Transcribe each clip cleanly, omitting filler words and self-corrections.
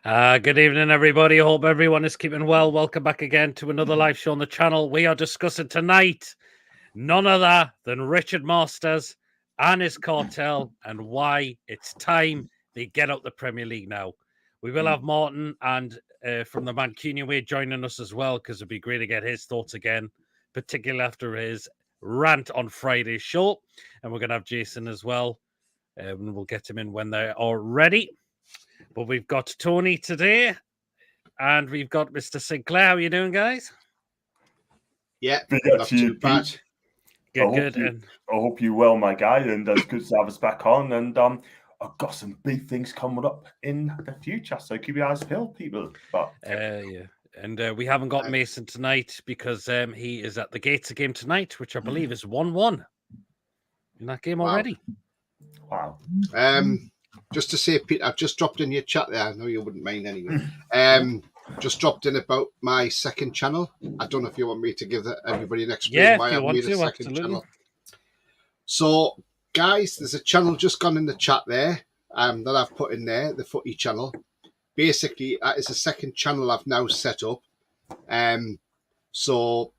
Good evening, everybody. Hope everyone is keeping well. Welcome back again to another live show on the channel. We are discussing tonight none other than Richard Masters and his cartel and why it's time they get out the Premier League now. We will have Martin and from the Mancunian way joining us as well, because it'd be great to get his thoughts again, particularly after his rant on Friday's show. And we're going to have Jason as well. And we'll get him in when they are ready. But we've got Tony today, and we've got Mr. Sinclair. How are you doing, guys? Yeah, not too bad. Good. I hope you're well, my guy, and it's good to have us back on. And I've got some big things coming up in the future, so keep your eyes peeled, people. But yeah. And we haven't got Mason tonight because he is at the Gates game tonight, which I believe is 1-1 in that game already. Wow. Just to say, Pete, I've just dropped in your chat there. I know you wouldn't mind anyway. Just dropped in about my second channel. I don't know if you want me to give everybody an explanation why I've made a second channel. So, guys, there's a channel just gone in the chat there that I've put in there, the Footy channel. Basically, that is a second channel I've now set up. So,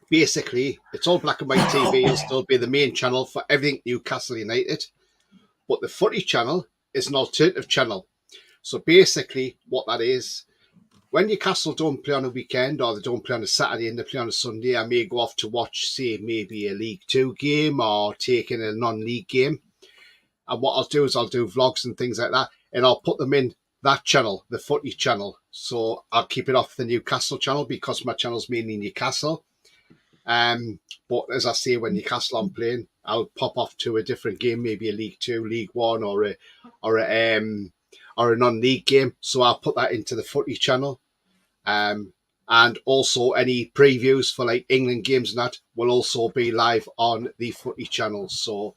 basically, it's all black and white TV. It'll still be the main channel for everything Newcastle United. But the Footy channel is an alternative channel. So basically what that is, when Newcastle don't play on a weekend or they don't play on a Saturday and they play on a Sunday, I may go off to watch, say, maybe a League 2 game or take in a non-league game. And what I'll do is I'll do vlogs and things like that, and I'll put them in that channel, the Footy channel. So I'll keep it off the Newcastle channel because my channel's mainly Newcastle. But as I say, when Newcastle I'm playing, I'll pop off to a different game, maybe a League 2, League 1, or a non-league game. So I'll put that into the Footy channel. And also any previews for like England games and that will also be live on the Footy channel. So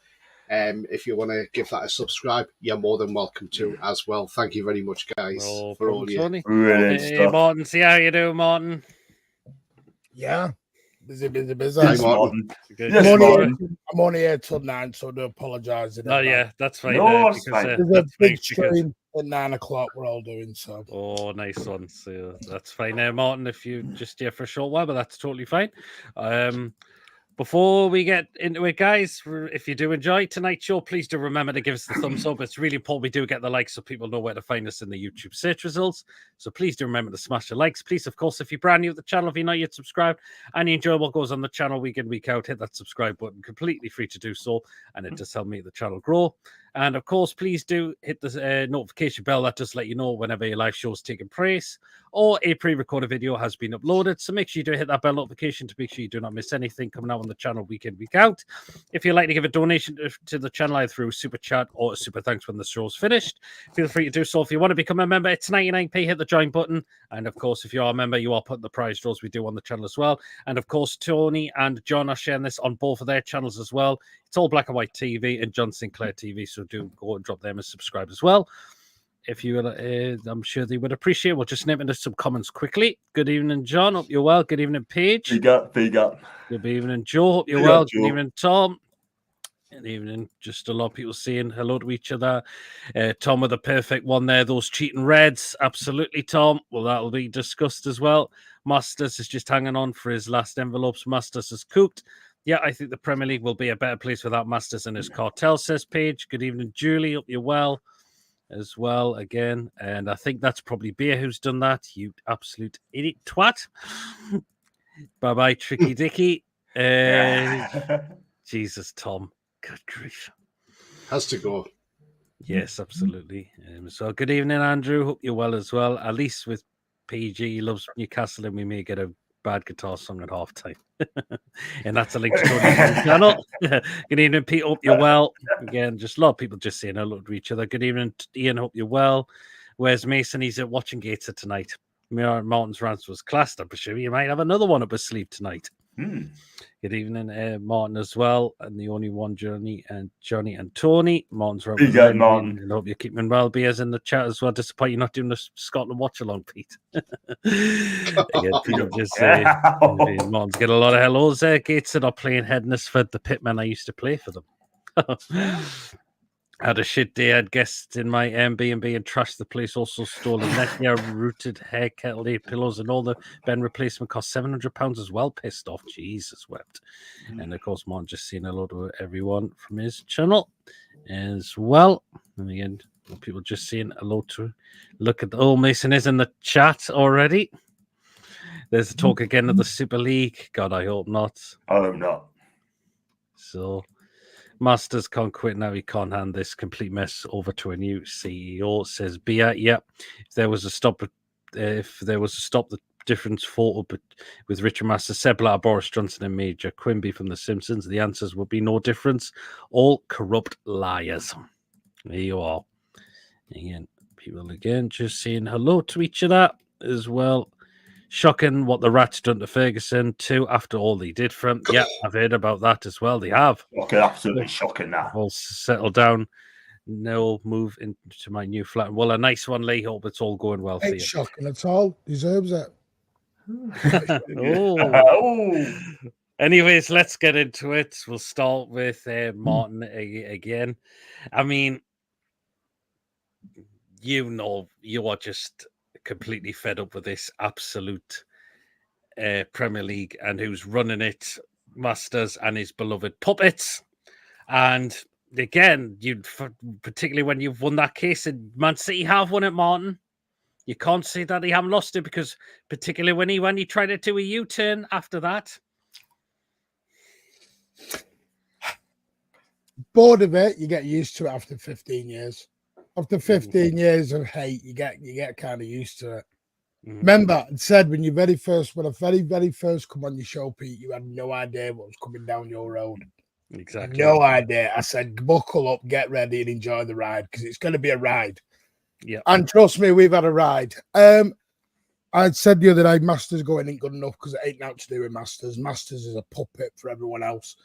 if you want to give that a subscribe, you're more than welcome to as well. Thank you very much, guys, for all your Hey, Martin, see how you doing, Martin? Yeah. Busy. Hi, Martin. Good. Yes, Martin. I'm only here till 9, so I do apologise. Yeah, that's fine. No, that's fine. There's a big stream at 9 o'clock we're all doing, so. Oh, nice one. So that's fine. Martin, if you just here for a short while, but that's totally fine. Before we get into it, guys, if you do enjoy tonight's show, please do remember to give us the thumbs up. It's really important we do get the likes so people know where to find us in the YouTube search results. So please do remember to smash the likes. Please, of course, if you're brand new to the channel, if you're not yet subscribed and you enjoy what goes on the channel week in, week out, hit that subscribe button. Completely free to do so, and it does help make the channel grow. And of course, please do hit the notification bell that just let you know whenever your live show is taking place or a pre-recorded video has been uploaded. So make sure you do hit that bell notification to make sure you do not miss anything coming out on the channel week in, week out. If you'd like to give a donation to the channel either through Super Chat or a Super Thanks when the show's finished, feel free to do so. If you want to become a member, it's 99p. Hit the join button. And of course, if you are a member, you are putting the prize draws we do on the channel as well. And of course, Tony and John are sharing this on both of their channels as well. It's all black and white TV and John Sinclair TV, so do go and drop them and subscribe as well. If you will, I'm sure they would appreciate. We'll just nip into some comments quickly. Good evening, John. Hope you're well. Good evening, Paige. Big up. Good evening, Joe. Hope you're well. Good evening, Tom. Good evening. Just a lot of people saying hello to each other. Tom with a perfect one there. Those cheating Reds. Absolutely, Tom. Well, that'll be discussed as well. Masters is just hanging on for his last envelopes. Masters is cooked. Yeah, I think the Premier League will be a better place without Masters and his cartel, says Paige. Good evening, Julie. Hope you're well as well again. And I think that's probably Beer who's done that. You absolute idiot twat. Bye-bye, Tricky Dicky. Jesus, Tom. Good grief. Has to go. Yes, absolutely. So good evening, Andrew. Hope you're well as well. At least with PG, he loves Newcastle, and we may get a bad guitar song at halftime. And that's a link to Tony's channel. Good evening, Pete. Hope you're well. Again, just a lot of people just saying hello to each other. Good evening, Ian. Hope you're well. Where's Mason? He's at watching Gateshead tonight. Martin's rants was classed. I'm sure you might have another one up his sleeve tonight. Good evening, Martin as well, and the only one, Johnny and Tony. Martin's right. Big up, Martin. I hope you're keeping well. Beers in the chat as well. Disappoint you're not doing the Scotland watch along, Pete. Again, people just say Martin's get a lot of hellos there. Gateshead are playing Hednesford, the pitmen I used to play for them. Had a shit day. I had guests in my Airbnb and trashed the place. Also stole a Netgear rooted hair kettle, 8 pillows, and all the Ben replacement cost £700 as well. Pissed off. Jesus wept. And of course, Martin just saying hello to everyone from his channel as well. And again, people just saying hello to. Look at Mason is in the chat already. There's a talk again of the Super League. God, I hope not. I hope not. So. Masters can't quit now. He can't hand this complete mess over to a new CEO. Says Bia. Yeah, if there was a stop the difference photo, but with Richard Masters, Seb Blatter, Boris Johnson, and Major Quimby from The Simpsons, the answers would be no difference. All corrupt liars. There you are. Again, people again just saying hello to each other as well. Shocking what the Rats done to Ferguson too. After all they did for him. Yeah, I've heard about that as well. They have. Okay, absolutely shocking that. All settle down. No, move into my new flat. Well, a nice one, Lee. Hope it's all going well for Ain't you. shocking at all. Deserves it. Oh. Anyways, let's get into it. We'll start with Martin again. I mean, you are just completely fed up with this absolute Premier League and who's running it, Masters and his beloved puppets. And again, particularly when you've won that case, and Man City have won it, Martin. You can't say that they haven't lost it, because particularly when he tried to do a U-turn after that. Bored of it, you get used to it after 15 years. After 15 years of hate, you get kind of used to it. Remember, I said when I very first come on your show, Pete, you had no idea what was coming down your road. Exactly. No idea. I said, buckle up, get ready, and enjoy the ride, because it's going to be a ride. Yeah. And trust me, we've had a ride. I said the other day, Masters going ain't good enough because it ain't nothing to do with Masters. Masters is a puppet for everyone else.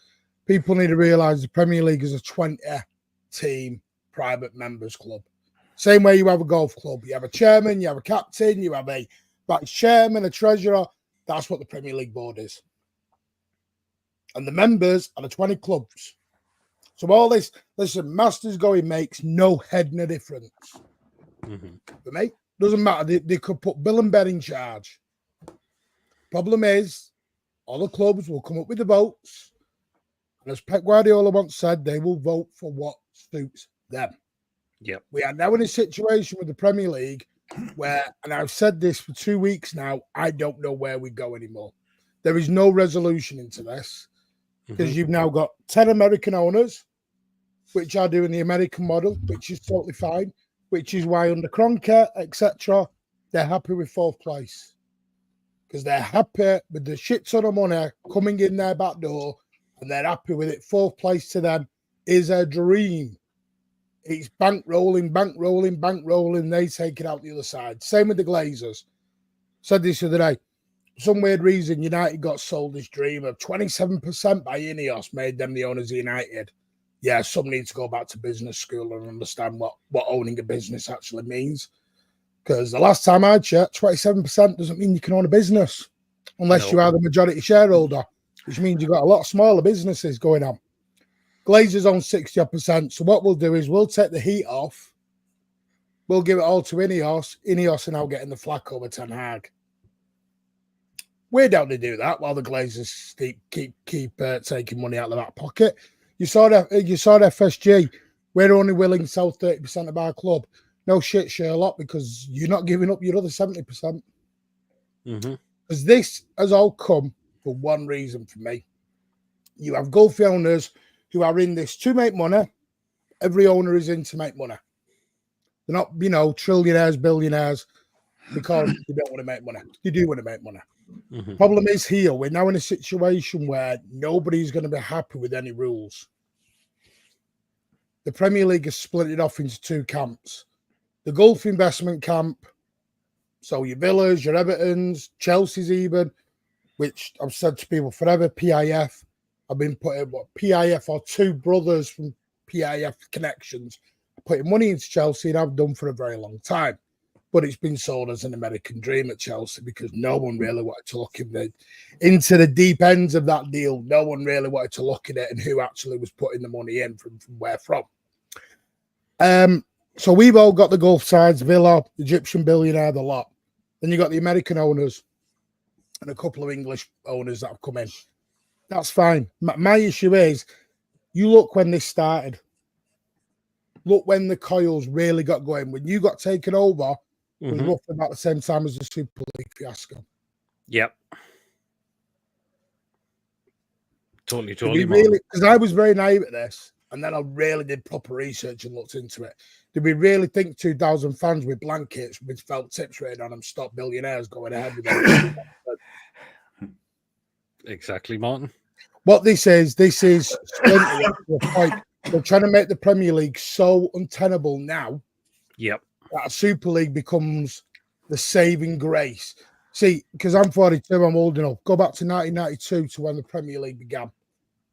People need to realise the Premier League is a 20-team private members club. Same way you have a golf club. You have a chairman, you have a captain, you have a vice chairman, a treasurer. That's what the Premier League board is. And the members are the 20 clubs. So all this, listen, Masters going makes no head no difference. For me, doesn't matter. They could put Bill and Ben in charge. Problem is, all the clubs will come up with the votes. And as Pep Guardiola once said, they will vote for what suits them. Yep. We are now in a situation with the Premier League where, and I've said this for 2 weeks now, I don't know where we go anymore. There is no resolution into this, because you've now got 10 American owners, which are doing the American model, which is totally fine, which is why under Kroenke, etc., they're happy with 4th place. Because they're happy with the shit ton of money coming in their back door, and they're happy with it. 4th place to them is a dream. It's bankrolling. They take it out the other side. Same with the Glazers. Said this the other day. Some weird reason, United got sold this dream of 27% by Ineos, made them the owners of United. Yeah, some need to go back to business school and understand what owning a business actually means. Because the last time I checked, 27% doesn't mean you can own a business unless you are the majority shareholder, which means you've got a lot of smaller businesses going on. Glazers own 60%. So what we'll do is we'll take the heat off. We'll give it all to Ineos. Ineos are now getting the flack over Ten Hag. We're down to do that while the Glazers keep taking money out of that pocket. You saw that FSG. We're only willing to sell 30% of our club. No shit, Sherlock, because you're not giving up your other 70%. Because this has all come for one reason for me. You have Gulf owners who are in this to make money. Every owner is in to make money. They're not, trillionaires, billionaires, because they don't want to make money. They do want to make money. Problem is here, we're now in a situation where nobody's going to be happy with any rules. The Premier League has split it off into 2 camps. The Gulf investment camp, so your Villas, your Evertons, Chelsea's even, which I've said to people forever, PIF. I've been putting PIF or 2 brothers from PIF connections, putting money into Chelsea, and I've done for a very long time. But it's been sold as an American dream at Chelsea because no one really wanted to look into the deep ends of that deal. No one really wanted to look at it and who actually was putting the money in from where from. So we've all got the Gulf sides, Villa, Egyptian billionaire, the lot. Then you got the American owners and a couple of English owners that have come in. That's fine. My issue is, you look when this started. Look when the coils really got going. When you got taken over, it was roughly about the same time as the Super League fiasco. Yep. Totally. Because I was very naive at this, and then I really did proper research and looked into it. Did we really think 2,000 fans with blankets with felt tips written on them stop billionaires going ahead with it? Exactly, Martin. What this is splintering to a point. They're trying to make the Premier League so untenable now. Yep. That a Super League becomes the saving grace. See, because I'm 42, I'm old enough. Go back to 1992 to when the Premier League began.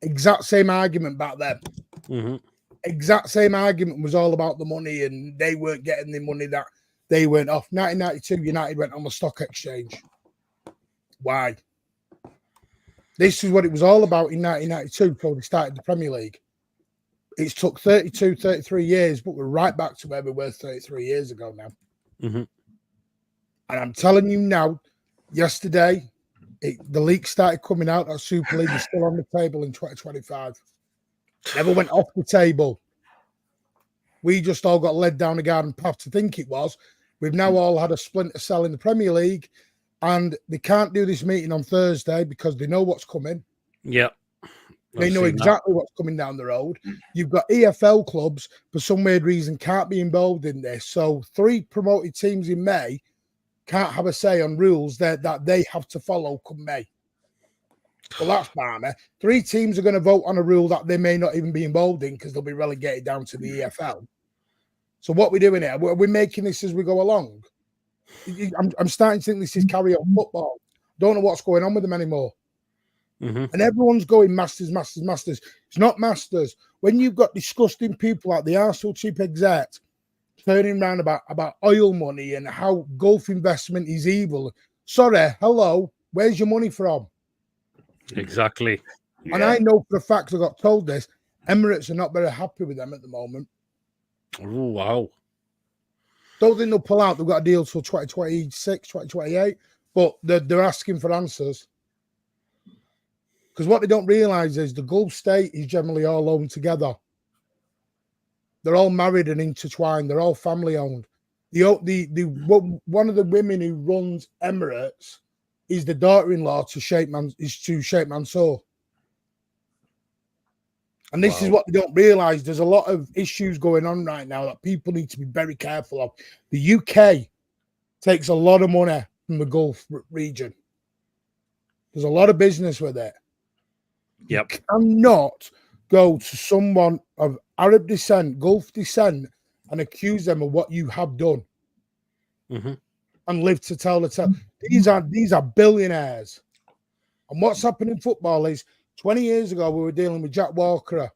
Exact same argument back then. Exact same argument was all about the money, and they weren't getting the money that they went off. 1992, United went on the stock exchange. Why? This is what it was all about in 1992 before they started the Premier League. It's took 32, 33 years, but we're right back to where we were 33 years ago now. And I'm telling you now, yesterday, the leak started coming out that Super League is still on the table in 2025. Never went off the table. We just all got led down the garden path to think it was. We've now all had a splinter cell in the Premier League, and they can't do this meeting on Thursday because they know what's coming. Yep. They know exactly what's coming down the road. You've got EFL clubs, for some weird reason, can't be involved in this. So 3 promoted teams in May can't have a say on rules that they have to follow come May. Well, that's balmy. 3 teams are going to vote on a rule that they may not even be involved in because they'll be relegated down to the EFL. So what we're doing here, we're making this as we go along. I'm starting to think this is carry-on football. Don't know what's going on with them anymore. And everyone's going masters. It's not masters. When you've got disgusting people like the Arsenal chief exec turning around about oil money and how Gulf investment is evil. Sorry, hello, where's your money from? Exactly. Yeah. And I know for a fact I got told this, Emirates are not very happy with them at the moment. Oh, wow. Don't think they'll pull out. They've got a deal till 2026, 2028, but they're asking for answers. Because what they don't realise is the Gulf state is generally all owned together. They're all married and intertwined. They're all family owned. One of the women who runs Emirates is the daughter-in-law to Sheikh Mansour. And this is what they don't realise. There's a lot of issues going on right now that people need to be very careful of. The UK takes a lot of money from the Gulf region. There's a lot of business with it. Yep. You cannot go to someone of Arab descent, Gulf descent, and accuse them of what you have done and live to tell the tale. These are billionaires. And what's happened in football is 20 years ago, we were dealing with Jack Walker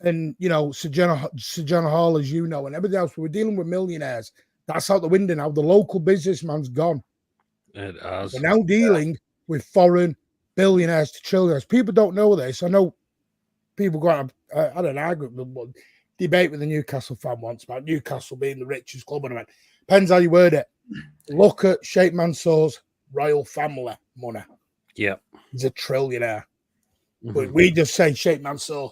and, Sir John Hall, as you know, and everything else. We were dealing with millionaires. That's out the window now. The local businessman's gone. It has. We're now dealing with foreign billionaires to trillionaires. People don't know this. I know people go on. I had an argument, debate with a Newcastle fan once about Newcastle being the richest club. And I went, depends how you word it. Look at Sheikh Mansour's royal family money. Yeah. He's a trillionaire. But we just say Sheikh Mansour.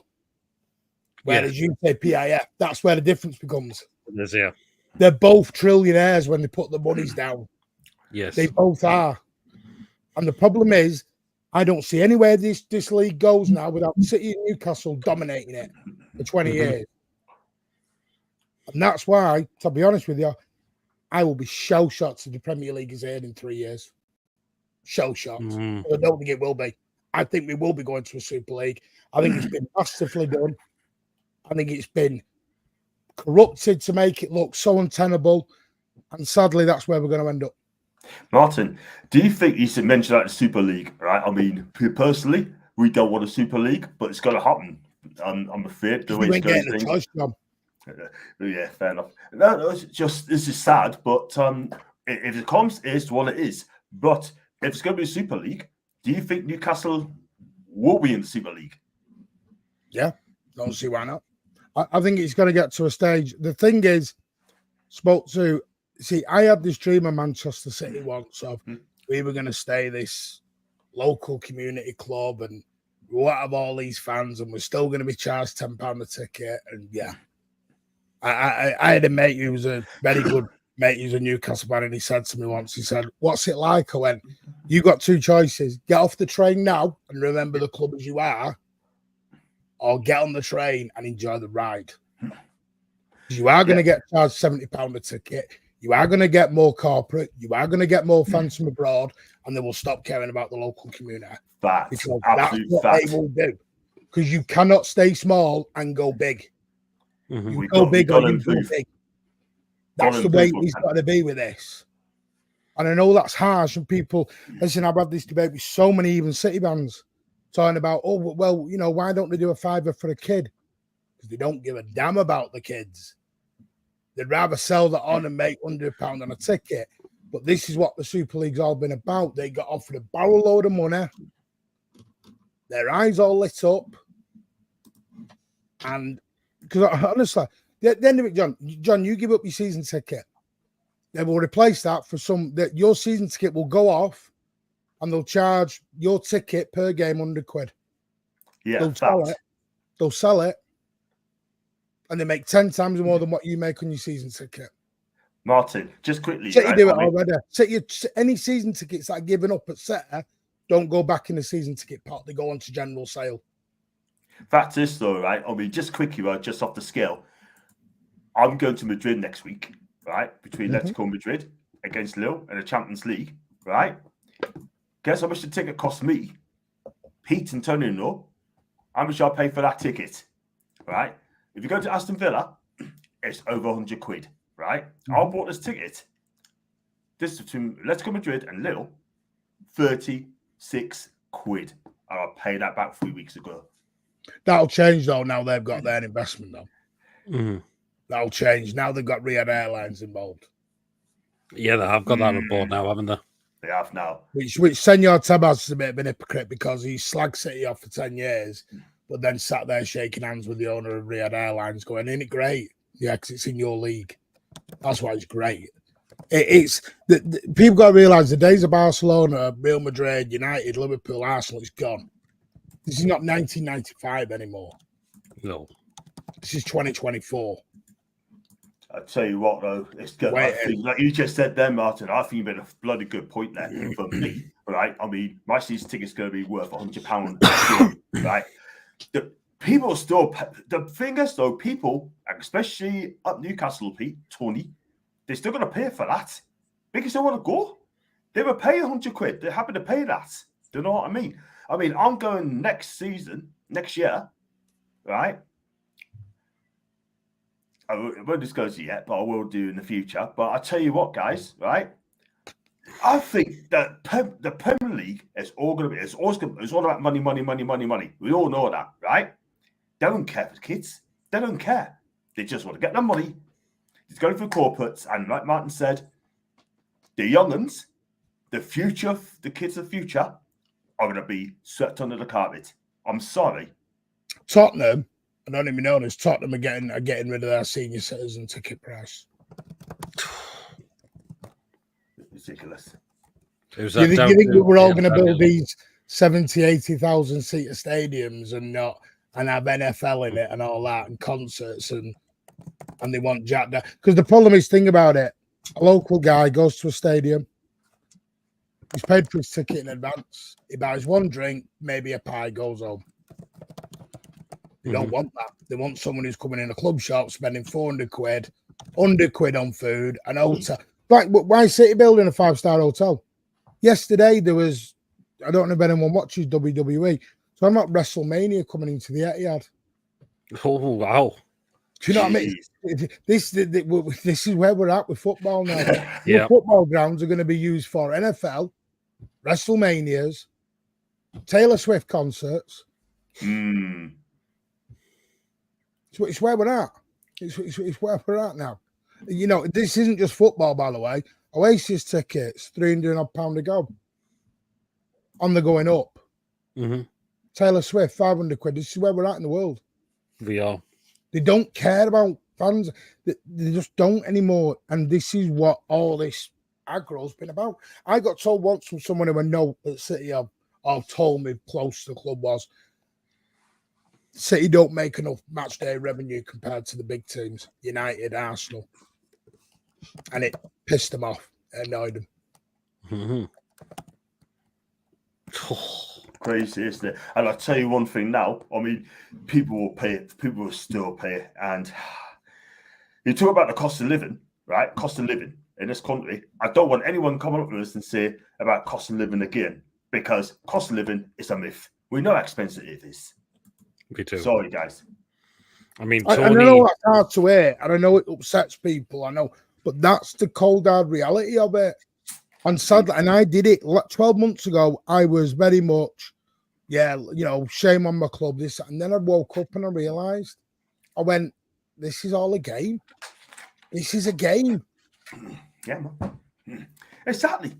Whereas you say PIF. That's where the difference becomes. It is, yeah. They're both trillionaires when they put the monies down. Yes. They both are. And the problem is, I don't see anywhere this league goes now without City and Newcastle dominating it for 20 years. And that's why, to be honest with you, I will be shell-shocked if the Premier League is here in 3 years. Shell-shocked. I don't think it will be. I think we will be going to a Super League. I think it's been masterfully done. I think it's been corrupted to make it look so untenable. And sadly, that's where we're going to end up. Martin, do you think you should mention that the Super League, right? I mean, personally, we don't want a Super League, but it's going to happen. I'm afraid the way it's going. Yeah, fair enough. No, it's just, this is sad, but if it comes, it's what it is. But if it's going to be a Super League, do you think Newcastle will be in the Super League? Yeah, don't see why not. I think it's going to get to a stage. The thing is, I had this dream of Manchester City once of we were going to stay this local community club and we won't have all these fans and we're still going to be charged £10 a ticket. And yeah, I had a mate who was a very good mate. He's a Newcastle fan, and he said to me once, he said, "What's it like?" I went, "You got two choices: get off the train now and remember the club as you are, or get on the train and enjoy the ride. You are going to get charged £70 a ticket. You are going to get more corporate. You are going to get more fans from abroad, and they will stop caring about the local community. That's what they will do. Because you cannot stay small and go big. Mm-hmm. You go big or you go big. That's the way it's got to be with this. And I know that's harsh. And people, listen, I've had this debate with so many even City fans talking about, oh, well, you know, why don't they do a fiver for a kid? Because they don't give a damn about the kids. They'd rather sell that on and make £100 on a ticket. But this is what the Super League's all been about. They got offered a barrel load of money. Their eyes all lit up. And because honestly, at the end of it, John, you give up your season ticket. They will replace that for your season ticket will go off and they'll charge your ticket per game £100. Yeah, They'll sell it. And they make 10 times more than what you make on your season ticket. Martin, just quickly. City do it already. Any season tickets that are given up at City don't go back in the season ticket pot. They go on to general sale. Fact is, though, right? I mean, just quickly, right, just off the scale. I'm going to Madrid next week, right? Between Atletico Madrid against Lille in the Champions League, right? Guess how much the ticket cost me? Pete and Tony know. How much I pay for that ticket, right? If you go to Aston Villa, it's over £100, right? I bought this ticket. This is between Atletico Madrid and Lille, £36. And I paid that back 3 weeks ago. That'll change, though, now they've got their investment, though. Mm-hmm. That'll change. Now they've got Riyadh Airlines involved. Yeah, they have got that on board now, haven't they? They have now. Which Senor Tebas is a bit of an hypocrite because he slagged City off for 10 years, but then sat there shaking hands with the owner of Riyadh Airlines going, "Ain't it great? Yeah, because it's in your league." That's why it's great. People got to realise the days of Barcelona, Real Madrid, United, Liverpool, Arsenal is gone. This is not 1995 anymore. No. This is 2024. I tell you what, though, it's good. I think, like you just said there, Martin, I think you made a bloody good point there for me, right? I mean, my season ticket's going to be worth £100, right? The people still, the thing is, though, people, especially up Newcastle, Pete, Tony, they're still going to pay for that because they want to go. They were paying £100. They're happy to pay that. Do you know what I mean? I mean, I'm going next year, right? I won't disclose it yet, but I will do in the future. But I tell you what, guys, right? I think that the Premier League is all going to be. It's all about money, money, money, money, money. We all know that, right? They don't care for the kids. They don't care. They just want to get their money. It's going for corporates, and like Martin said, the young'uns, the future, the kids of the future, are going to be swept under the carpet. I'm sorry. Tottenham, I don't even know this. Tottenham are getting rid of their senior citizen ticket price. Ridiculous. You think we're all going to build these 70, 80,000 seater stadiums and have NFL in it and all that and concerts and they want Jack there? Because the problem is, think about it. A local guy goes to a stadium. He's paid for his ticket in advance. He buys one drink, maybe a pie, goes home. They don't want that. They want someone who's coming in a club shop, spending £400, £100 on food, and hotel. Like, why City building a 5-star hotel? Yesterday there was, I don't know if anyone watches WWE, so I'm at WrestleMania coming into the Etihad. Oh wow! Do you know what I mean? This is where we're at with football now. Yeah, football grounds are going to be used for NFL, WrestleManias, Taylor Swift concerts. It's where we're at. It's where we're at now. You know, this isn't just football, by the way. Oasis tickets, £300 a go. On the going up. Mm-hmm. Taylor Swift, £500. This is where we're at in the world. We are. They don't care about fans. They just don't anymore. And this is what all this aggro's been about. I got told once from someone who I know at City have told me close to the club was City don't make enough match day revenue compared to the big teams, United, Arsenal. And it pissed them off. It annoyed them. Mm-hmm. Crazy, isn't it? And I'll tell you one thing now. I mean, people will pay it. People will still pay it. And you talk about the cost of living, right? Cost of living in this country. I don't want anyone coming up with us and say about cost of living again, because cost of living is a myth. We know how expensive it is. Me too. Sorry, guys. I mean, I Tony... know that's hard to hear, and I know it upsets people. I know, but that's the cold hard reality of it. And sadly, and I did it 12 months ago. I was very much, shame on my club. This, and then I woke up and I realised, I went, this is all a game. This is a game. Yeah, man. Exactly.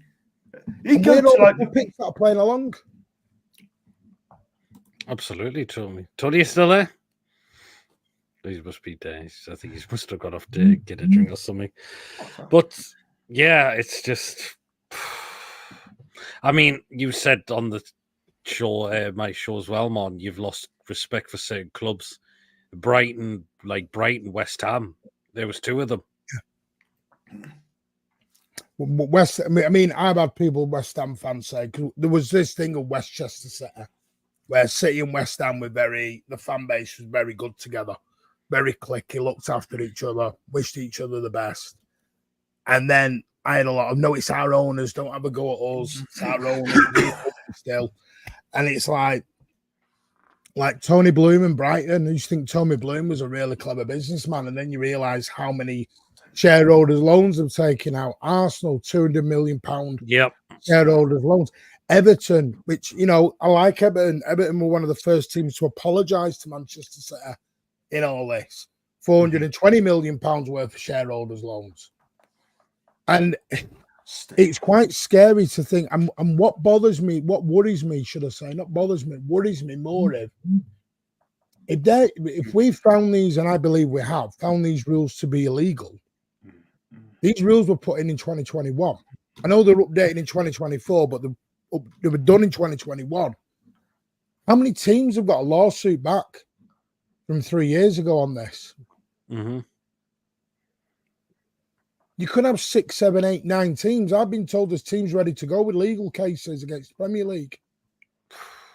And we're all the puppets that are playing along. Absolutely, Tony. Tony, you still there? He must be there. I think he must have got off to get a drink or something. But yeah, it's just. I mean, you said on the show, my show as well, Mon, you've lost respect for certain clubs. Brighton, West Ham. There was two of them. I've had people, West Ham fans say, there was this thing of Westchester City, where City and West Ham were the fan base was very good together, very cliquey, looked after each other, wished each other the best. And then I had a lot of, no, it's our owners, don't have a go at us, it's our owners, still. And it's like Tony Bloom and Brighton, you used to think Tony Bloom was a really clever businessman, and then you realise how many shareholders' loans have taken out. Arsenal, £200 million shareholders' loans. Everton, which, I like Everton. Everton were one of the first teams to apologise to Manchester City in all this. £420 million worth of shareholders' loans. And it's quite scary to think, and what worries me, should I say, not bothers me, worries me more if we found these, and I believe we have, found these rules to be illegal. These rules were put in 2021. I know they're updated in 2024, but they were done in 2021. How many teams have got a lawsuit back from 3 years ago on this? Mm-hmm. You could have 6, 7, 8, 9 teams. I've been told there's teams ready to go with legal cases against the Premier League.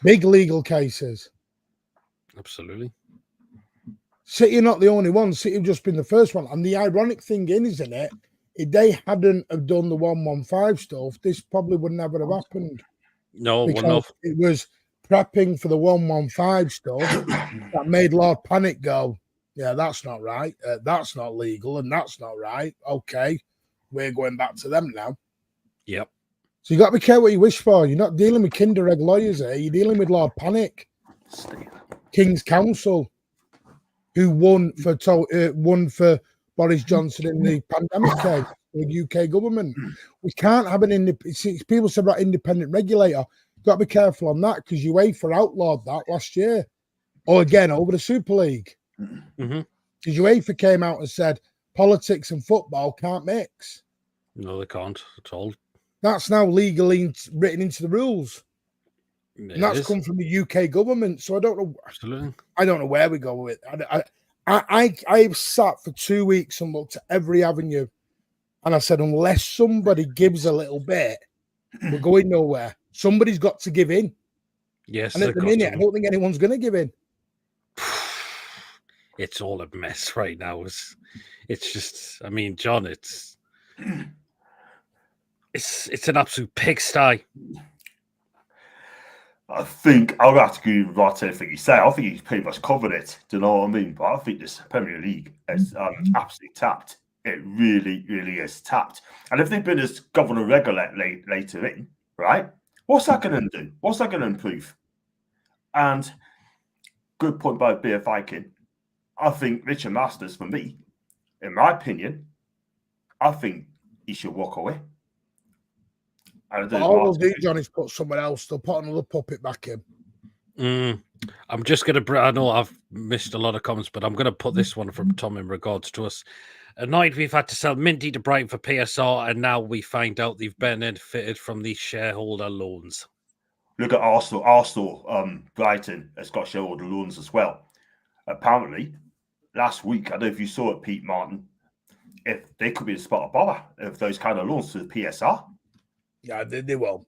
Big legal cases. Absolutely. City are not the only one. City have just been the first one. And the ironic thing isn't it? If they hadn't have done the 115 stuff, this probably would never have happened. No, because it was prepping for the 115 stuff that made Lord Panic go, yeah, that's not right. That's not legal, and that's not right. Okay, we're going back to them now. Yep. So you got to be careful what you wish for. You're not dealing with Kinder Egg lawyers here. You're dealing with Lord Panic, King's Counsel, who won for Boris Johnson in the pandemic case, the UK government. We can't have people said about independent regulator. You've got to be careful on that because UEFA outlawed that last year, or again over the Super League. Mm-hmm. Because UEFA came out and said politics and football can't mix. No, they can't at all. That's now legally written into the rules. And that's come from the UK government. So I don't know. Absolutely. I don't know where we go with it. I've sat for 2 weeks and looked at every avenue. And I said, unless somebody gives a little bit, we're going nowhere. Somebody's got to give in. Yes. And at the minute, I don't think anyone's going to give in. It's all a mess right now. It's just, I mean, John, it's an absolute pigsty. I think I'll have to agree with what anything you say. I think he's pretty much covered it. Do you know what I mean? But I think this Premier League is absolutely tapped. It really, really is tapped. And if they've been as governor regular later in, right? What's that going to do? What's that going to improve? And good point by Beer Viking. I think Richard Masters, for me, in my opinion, I think he should walk away. All they'll do, John, is put someone else. They'll put another puppet back in. I'm just going to. I know I've missed a lot of comments, but I'm going to put this one from Tom in regards to us. Annoyed we've had to sell Minty to Brighton for PSR, and now we find out they've benefited from these shareholder loans. Look at Arsenal, Brighton has got shareholder loans as well. Apparently, last week, I don't know if you saw it, Pete Martin, if they could be a spot of bother if those kind of loans to the PSR. Yeah, they will.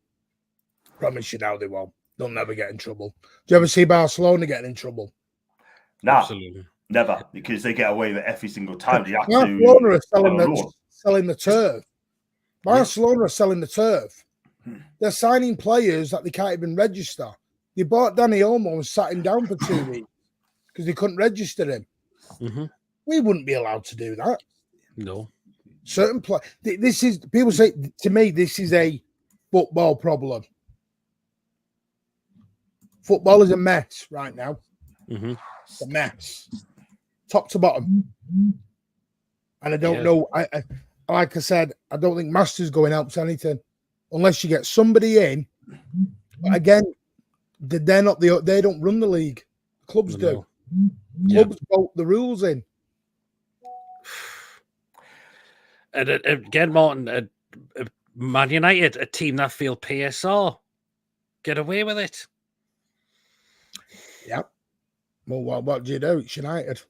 Promise you now they won't. They'll never get in trouble. Do you ever see Barcelona getting in trouble? No, Absolutely. never, because they get away with it every single time. They have Barcelona are selling loan. the turf. Barcelona are selling the turf. They're signing players that they can't even register. They bought Danny Olmo and sat him down for 2 weeks because they couldn't register him. Mm-hmm. We wouldn't be allowed to do that. No. Certain play. This is, people say to me, this is a football problem. Football is a mess right now. Mm-hmm. It's a mess, top to bottom. And I don't know. I like I said, I don't think Masters going helps anything unless you get somebody in. But again, they don't run the league. Clubs do. Clubs vote the rules in. And again, Martin, Man United, a team that feel PSR, get away with it. Yep. Well, what do you do? It's United.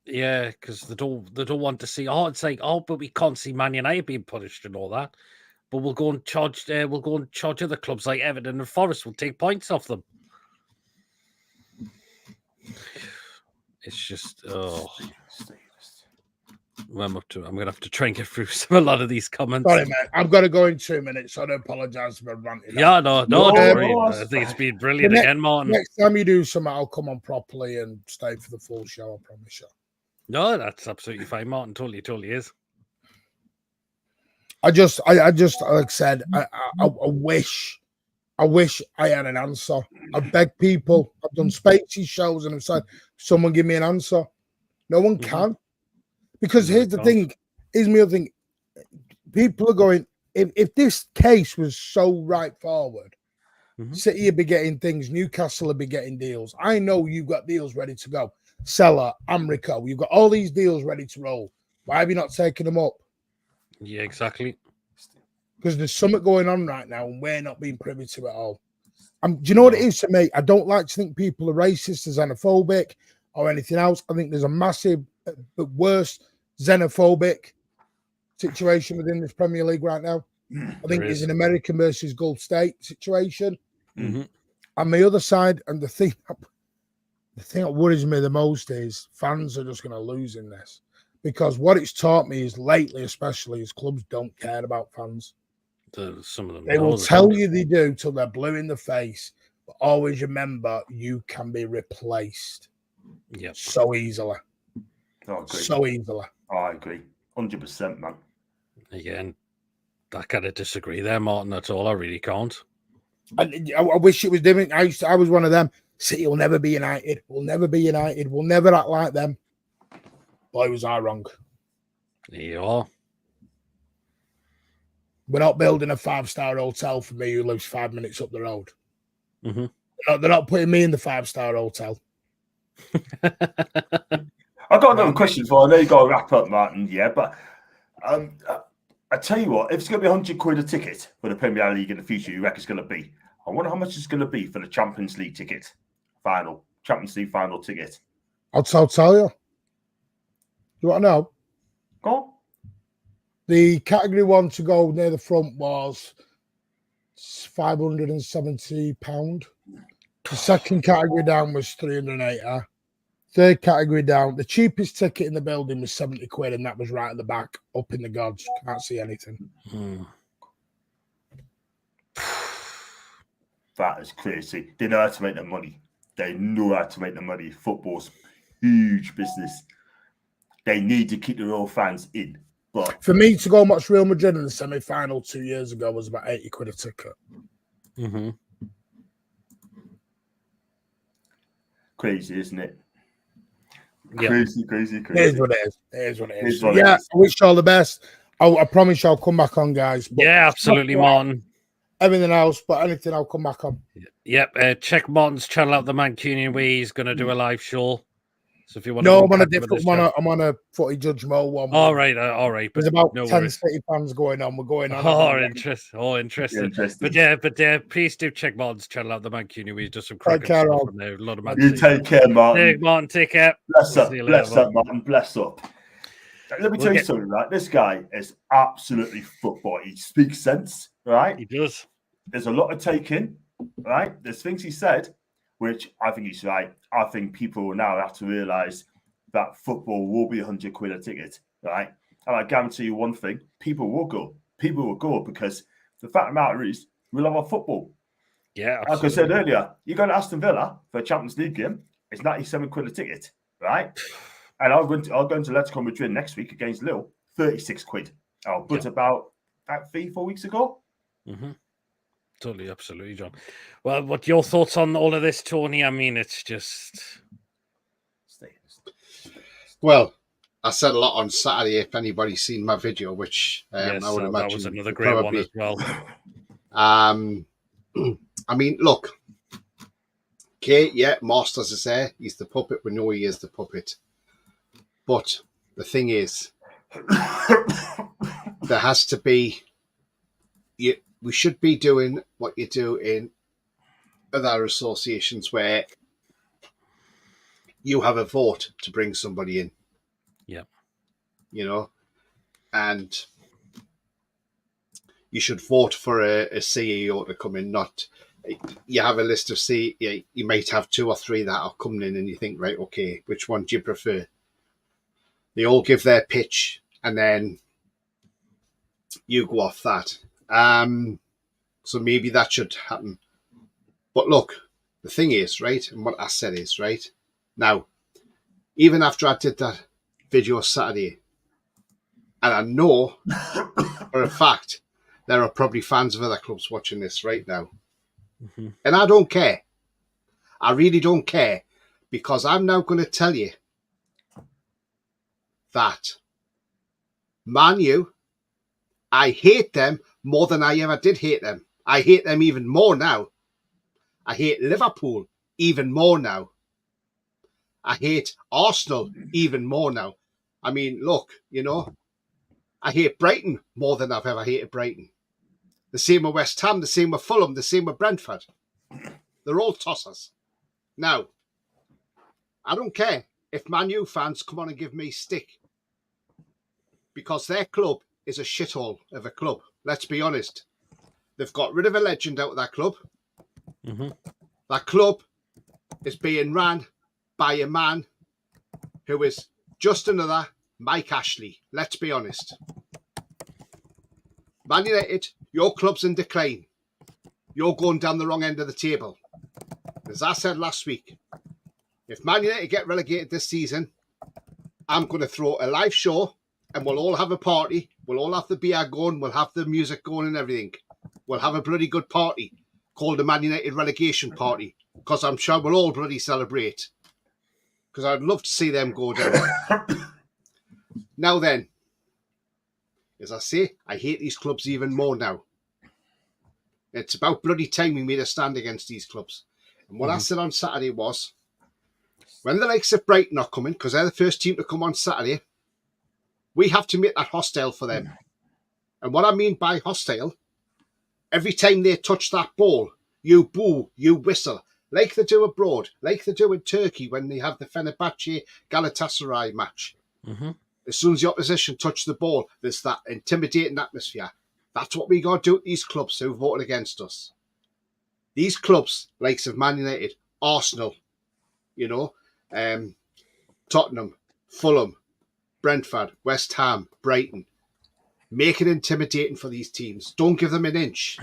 Yeah, because they don't want to see. Oh, it's like, oh, but we can't see Man United being punished and all that. But we'll go and charge. Other clubs like Everton and Forest. We'll take points off them. It's just I'm gonna have to try and get through a lot of these comments. Sorry, man. I've got to go in 2 minutes, so I don't apologise for ranting. Yeah, no, don't worry. I think it's been brilliant again, Martin. Next time you do something, I'll come on properly and stay for the full show. I promise you. No, that's absolutely fine, Martin. Totally is. I just, like I said, I wish I had an answer. I beg people. I've done Spacey shows and I've said, someone give me an answer. No one can. Because here's the thing. Here's my other thing. People are going, if this case was so right forward, City would be getting things, Newcastle would be getting deals. I know you've got deals ready to go. Seller, Amrico, you've got all these deals ready to roll. Why have you not taken them up? Yeah, exactly. Because there's something going on right now and we're not being privy to it all. Do you know what it is to me? I don't like to think people are racist or xenophobic or anything else. I think there's a massive, but worse, xenophobic situation within this Premier League right now. I think there's an American versus Gulf State situation. And the other side, and the thing that worries me the most is fans are just going to lose in this. Because what it's taught me is lately, especially, is clubs don't care about fans. Some of them they will tell you they do till they're blue in the face. But always remember, you can be replaced so easily. So easily. I agree. 100%, man. Again, I kind of disagree there, Martin, at all. I really can't. I wish it was different. I was one of them. City will never be United. We'll never be United. We'll never act like them. Boy, was I wrong. You are. We're not building a 5-star hotel for me who lives 5 minutes up the road. They're not putting me in the 5-star hotel. I've got another question for you. I know you've got to wrap up, Martin. Yeah, but I tell you what, if it's going to be £100 a ticket for the Premier League in the future, you reckon it's going to be? I wonder how much it's going to be for the Champions League ticket, Champions League final ticket. I'll tell you. You want to know? Go on. The category 1 to go near the front was £570. The second category down was £380. Third category down, the cheapest ticket in the building was £70, and that was right at the back, up in the gods. Can't see anything. That is crazy. They know how to make the money. They know how to make the money. Football's huge business. They need to keep their own fans in. But for me to go and watch Real Madrid in the semi-final 2 years ago was about £80 a ticket. Crazy, isn't it? Crazy. It is what it is. I wish you all the best. I promise I'll come back on, guys. But absolutely, Martin. everything else, but anything I'll come back on. Yep. Check Martin's channel out, the Mancunian Way. He's going to do a live show. So if you want No, to I'm on a catch him different this channel- one. I'm on a Footy Judge Mo one. All right. But There's about no 10 worries. City fans going on. We're going on. Interesting. Interesting. But please do check Martin's channel out, the Mancunian Way. He does some cracking care stuff of. from there. A lot of Man You City take care, Martin. Hey, Martin, take care. Bless We'll up. see you later, Bless up, Martin. Bless up. Let me tell you something, right? This guy is absolutely football. He speaks sense, right? He does. There's a lot of taking, right? There's things he said, which I think he's right. I think people will now have to realise that football will be £100 a ticket, right? And I guarantee you one thing, people will go. People will go because the fact of the matter is, we love our football. Yeah, Like I said earlier, you go to Aston Villa for a Champions League game, it's £97 a ticket, right? And I'll go into Atletico Madrid next week against Lille, £36. I put about 3-4 weeks ago. Mm-hmm. Totally, absolutely, John. Well, what your thoughts on all of this, Tony? I mean, it's just... Well, I said a lot on Saturday. If anybody's seen my video, which yes, I would imagine that was another great one as well. I mean, look, okay, yeah, Masters is there. He's the puppet. We know he is the puppet. But the thing is, there has to be. We should be doing what you do in other associations where you have a vote to bring somebody in. Yeah. You know, and you should vote for a CEO to come in, not you have a list of CEO, you might have 2 or 3 that are coming in and you think, right, okay, which one do you prefer? They all give their pitch and then you go off that. So maybe that should happen. But look, the thing is, right, and what I said is, right, now, even after I did that video Saturday, and I know for a fact there are probably fans of other clubs watching this right now. Mm-hmm. And I don't care. I really don't care, because I'm now going to tell you that Man U, I hate them more than I ever did hate them. I hate them even more now. I hate Liverpool even more now. I hate Arsenal even more now. I mean, look, you know, I hate Brighton more than I've ever hated Brighton. The same with West Ham, the same with Fulham, the same with Brentford. They're all tossers. Now, I don't care if Man U fans come on and give me stick, because their club is a shithole of a club. Let's be honest. They've got rid of a legend out of that club. Mm-hmm. That club is being ran by a man who is just another Mike Ashley. Let's be honest. Man United, your club's in decline. You're going down the wrong end of the table. As I said last week, if Man United get relegated this season, I'm going to throw a live show and we'll all have a party. We'll all have the beer going. We'll have the music going and everything. We'll have a bloody good party called the Man United relegation party, because I'm sure we'll all bloody celebrate, because I'd love to see them go down. Now then, as I say, I hate these clubs even more now. It's about bloody time we made a stand against these clubs. And what I said on Saturday was, when the likes of Brighton are coming, because they're the first team to come on Saturday, we have to make that hostile for them. And what I mean by hostile, every time they touch that ball, you boo, you whistle, like they do abroad, like they do in Turkey when they have the Fenerbahce Galatasaray match. Mm-hmm. As soon as the opposition touch the ball, there's that intimidating atmosphere. That's what we got to do with these clubs who voted against us. These clubs, likes of Man United, Arsenal, you know, Tottenham, Fulham, Brentford, West Ham, Brighton, make it intimidating for these teams. Don't give them an inch.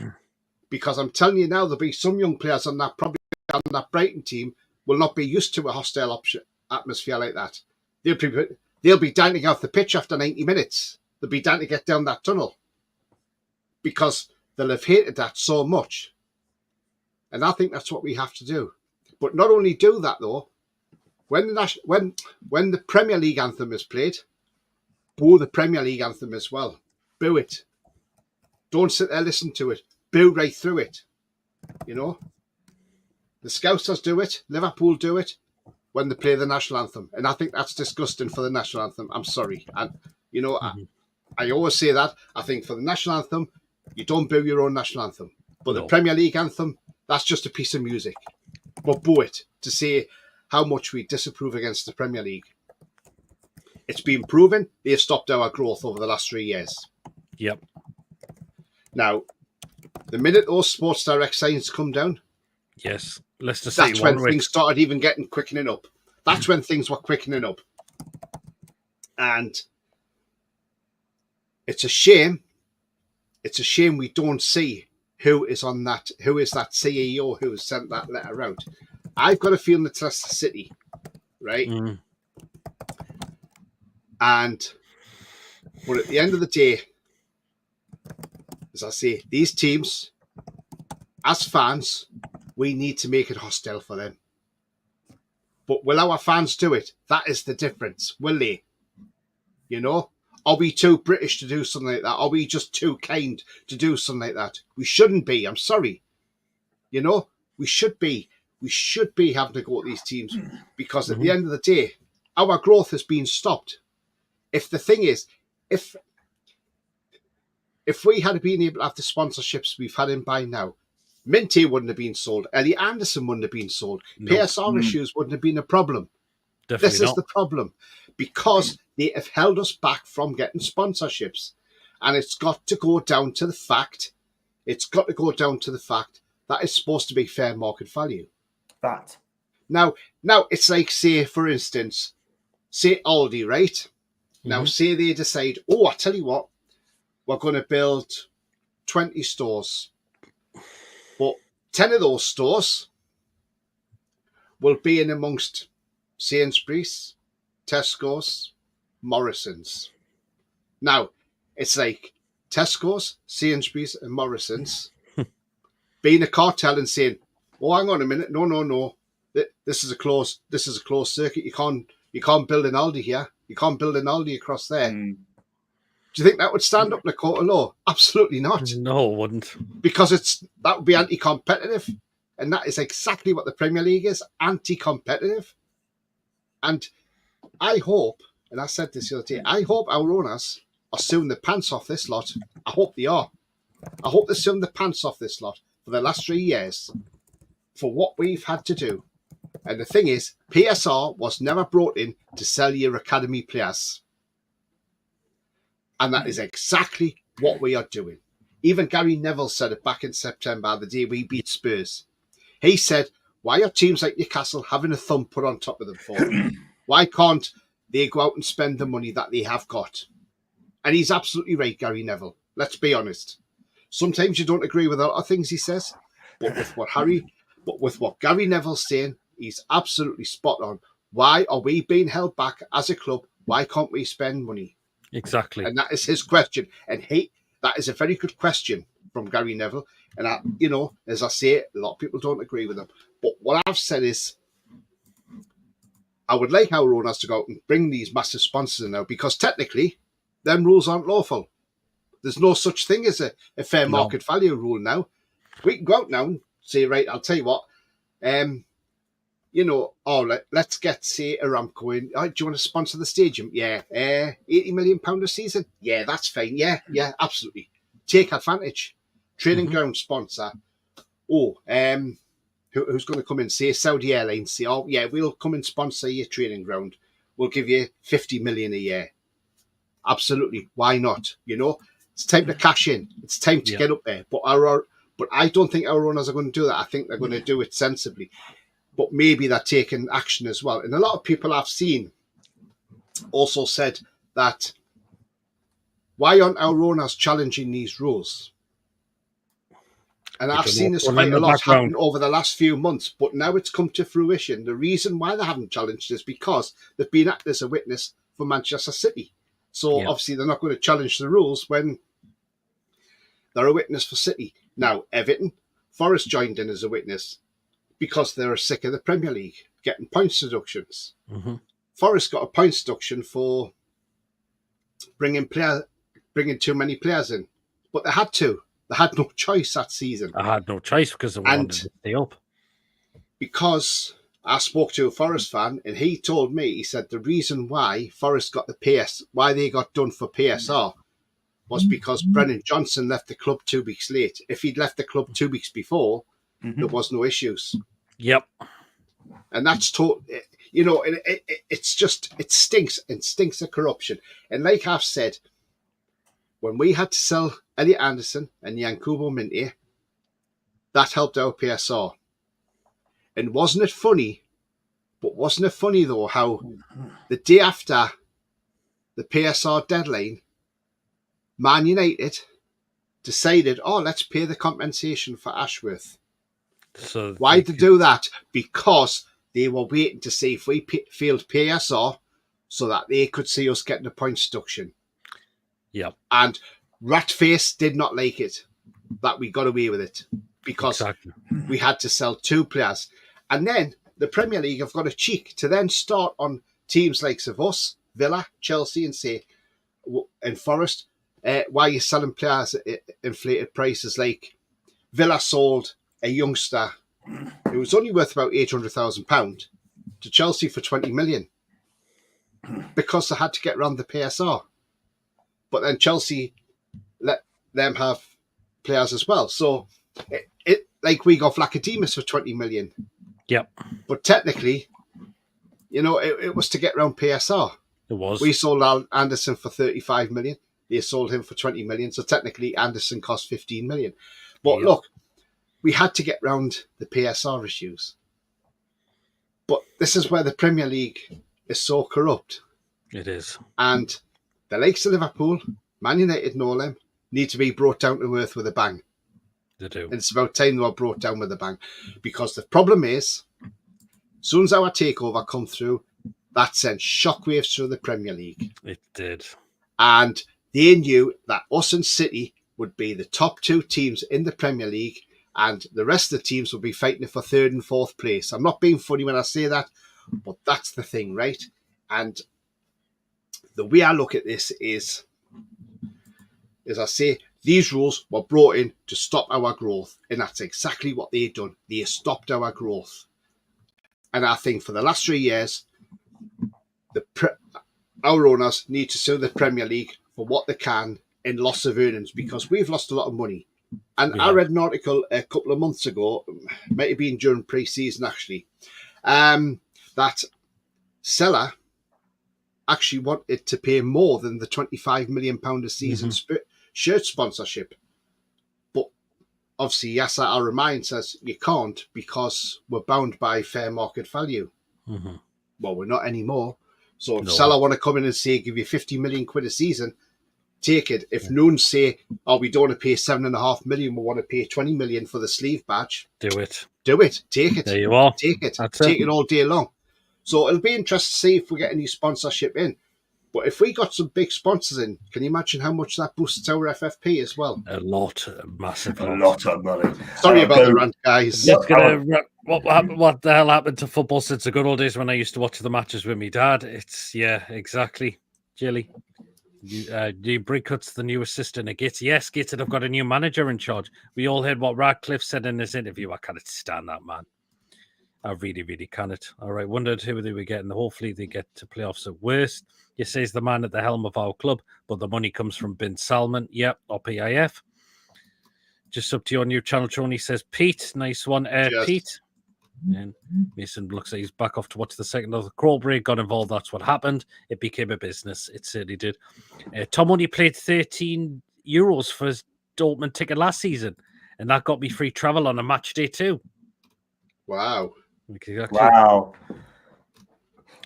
Because I'm telling you now, there'll be some young players on that, probably on that Brighton team, will not be used to a hostile atmosphere like that. They'll be dying to get off the pitch after 90 minutes. They'll be dying to get down that tunnel, because they'll have hated that so much. And I think that's what we have to do. But not only do that, though, when the Premier League anthem is played, boo the Premier League anthem as well. Boo it. Don't sit there, listen to it. boo right through it. You know, the Scousers do it, Liverpool do it when they play the national anthem, and I think that's disgusting for the national anthem. I'm sorry, and you know, I always say that. I think for the national anthem, you don't boo your own national anthem, but the Premier League anthem, that's just a piece of music. But boo it to say how much we disapprove against the Premier League. It's been proven they've stopped our growth over the last 3 years. Yep. Now, the minute those Sports Direct signs come down, yes, Leicester City. That's when things started even quickening up. That's when things were quickening up, and it's a shame. It's a shame we don't see who is on that. Who is that CEO who has sent that letter out? I've got a feeling it's Leicester City, right? But at the end of the day, as I say, these teams, as fans, we need to make it hostile for them. But will our fans do it? That is the difference. Will they? You know? Are we too British to do something like that? Are we just too kind to do something like that? We shouldn't be. I'm sorry. You know? We should be. We should be having to go at these teams because at the end of the day, our growth has been stopped. If the thing is, if we had been able to have the sponsorships we've had in by now, Minty wouldn't have been sold. Elliot Anderson wouldn't have been sold. PSR issues wouldn't have been a problem. Definitely this is the problem because they have held us back from getting sponsorships. And it's got to go down to the fact, that it's supposed to be fair market value. That. Now it's like, say, for instance, say Aldi, right? Now, say they decide, I tell you what, we're going to build 20 stores. But 10 of those stores will be in amongst Sainsbury's, Tesco's, Morrison's. Now, it's like Tesco's, Sainsbury's and Morrison's being a cartel and saying, hang on a minute, no. This is a closed circuit. You can't build an Aldi here. You can't build an Aldi across there. Do you think that would stand up in a court of law? Absolutely not. No, it wouldn't. Because that would be anti-competitive. And that is exactly what the Premier League is, anti-competitive. And I hope, and I said this the other day, I hope our owners are suing the pants off this lot. I hope they are. I hope they're suing the pants off this lot for the last 3 years for what we've had to do. And the thing is, PSR was never brought in to sell your academy players. And that is exactly what we are doing. Even Gary Neville said it back in September, the day we beat Spurs. He said, why are teams like Newcastle having a thumb put on top of them for? Why can't they go out and spend the money that they have got? And he's absolutely right, Gary Neville. Let's be honest. Sometimes you don't agree with a lot of things he says, but with what Gary Neville's saying, he's absolutely spot on. Why are we being held back as a club? Why can't we spend money? Exactly. And that is his question. And that is a very good question from Gary Neville. And, as I say, a lot of people don't agree with him. But what I've said is, I would like our owners to go out and bring these massive sponsors in now, because technically, them rules aren't lawful. There's no such thing as a fair market value rule now. We can go out now and say, right, I'll tell you what, let's get, say, Aramco in. Do you want to sponsor the stadium? Yeah. £80 million a season? Yeah, that's fine. Yeah, absolutely. Take advantage. Training ground sponsor. Who's going to come in? Say Saudi Airlines. Say, we'll come and sponsor your training ground. We'll give you 50 million a year. Absolutely. Why not? It's time to cash in. It's time to get up there. But I don't think our owners are going to do that. I think they're going to do it sensibly. But maybe they're taking action as well. And a lot of people I've seen also said that, why aren't our owners challenging these rules? And I've seen this quite a lot happen over the last few months, but now it's come to fruition. The reason why they haven't challenged is because they've been acted as a witness for Manchester City. So obviously they're not going to challenge the rules when they're a witness for City. Now, Everton, Forest joined in as a witness because they're sick of the Premier League getting points deductions. Forest got a points deduction for bringing too many players in, but they had to. They had no choice that season. I had no choice because they wanted to stay up. Because I spoke to a Forest fan and he told me, he said the reason why Forest got why they got done for PSR was because Brennan Johnson left the club 2 weeks late. If he'd left the club 2 weeks before, there was no issues. Yep. And that's it's just, it stinks of corruption. And like I've said, when we had to sell Elliot Anderson and Yankubo Minteh, that helped our PSR. And wasn't it funny though, how the day after the PSR deadline, Man United decided, let's pay the compensation for Ashworth. So why did they do that? Because they were waiting to see if we failed PSR so that they could see us getting a points deduction. Yep. And Ratface did not like it, that we got away with it, because we had to sell 2 players. And then the Premier League have got a cheek to then start on teams like us, Villa, Chelsea, and Forest. Why are you selling players at inflated prices? Like Villa sold a youngster who was only worth about £800,000 to Chelsea for 20 million because they had to get around the PSR. But then Chelsea let them have players as well. So it like we got Vlachodimos for 20 million. Yep. But technically, it was to get around PSR. It was. We sold Anderson for 35 million. They sold him for 20 million. So technically, Anderson cost 15 million. But look, we had to get round the PSR issues. But this is where the Premier League is so corrupt. It is. And the likes of Liverpool, Man United and all them, need to be brought down to earth with a bang. They do. And it's about time they were brought down with a bang. Because the problem is, as soon as our takeover come through, that sent shockwaves through the Premier League. It did. And they knew that us and City would be the top 2 teams in the Premier League, and the rest of the teams would be fighting for 3rd and 4th place. I'm not being funny when I say that, but that's the thing, right? And the way I look at this is, as I say, these rules were brought in to stop our growth, and that's exactly what they've done. They stopped our growth. And I think for the last 3 years, our owners need to sue the Premier League for what they can in loss of earnings, because we've lost a lot of money. And I read an article a couple of months ago, might have been during pre-season actually, that Seller actually wanted to pay more than the £25 million a season shirt sponsorship. But obviously, Yasser Al-Rumayyan says you can't because we're bound by fair market value. Mm-hmm. Well, we're not anymore. So if Salah want to come in and say, give you 50 million quid a season, take it. If none say, we don't want to pay 7.5 million, we want to pay 20 million for the sleeve badge. Do it. Do it. Take it. There you are. Take it. That's Take it all day long. So it'll be interesting to see if we get any sponsorship in. But if we got some big sponsors in, can you imagine how much that boosts our FFP as well? A lot. A massive lot. A lot of money. Sorry about the rant, guys. What the hell happened to football since the good old days when I used to watch the matches with my dad? It's, exactly. Jilly. Brickut's the new assistant at Gits. Yes, Gits have got a new manager in charge. We all heard what Radcliffe said in this interview. I can't stand that man. I really, really can't. All right, wondered who they were getting. Hopefully they get to playoffs at worst. You say he's the man at the helm of our club, but the money comes from Bin Salman. Yep, or PIF. Just up to your new channel, Tony says, Pete, nice one. Pete. And Mason looks like he's back off to watch the second of the crawl break. Got involved. That's what happened. It became a business. It certainly did. Tom only played €13 for his Dortmund ticket last season, and that got me free travel on a match day too. Wow. Exactly. Wow.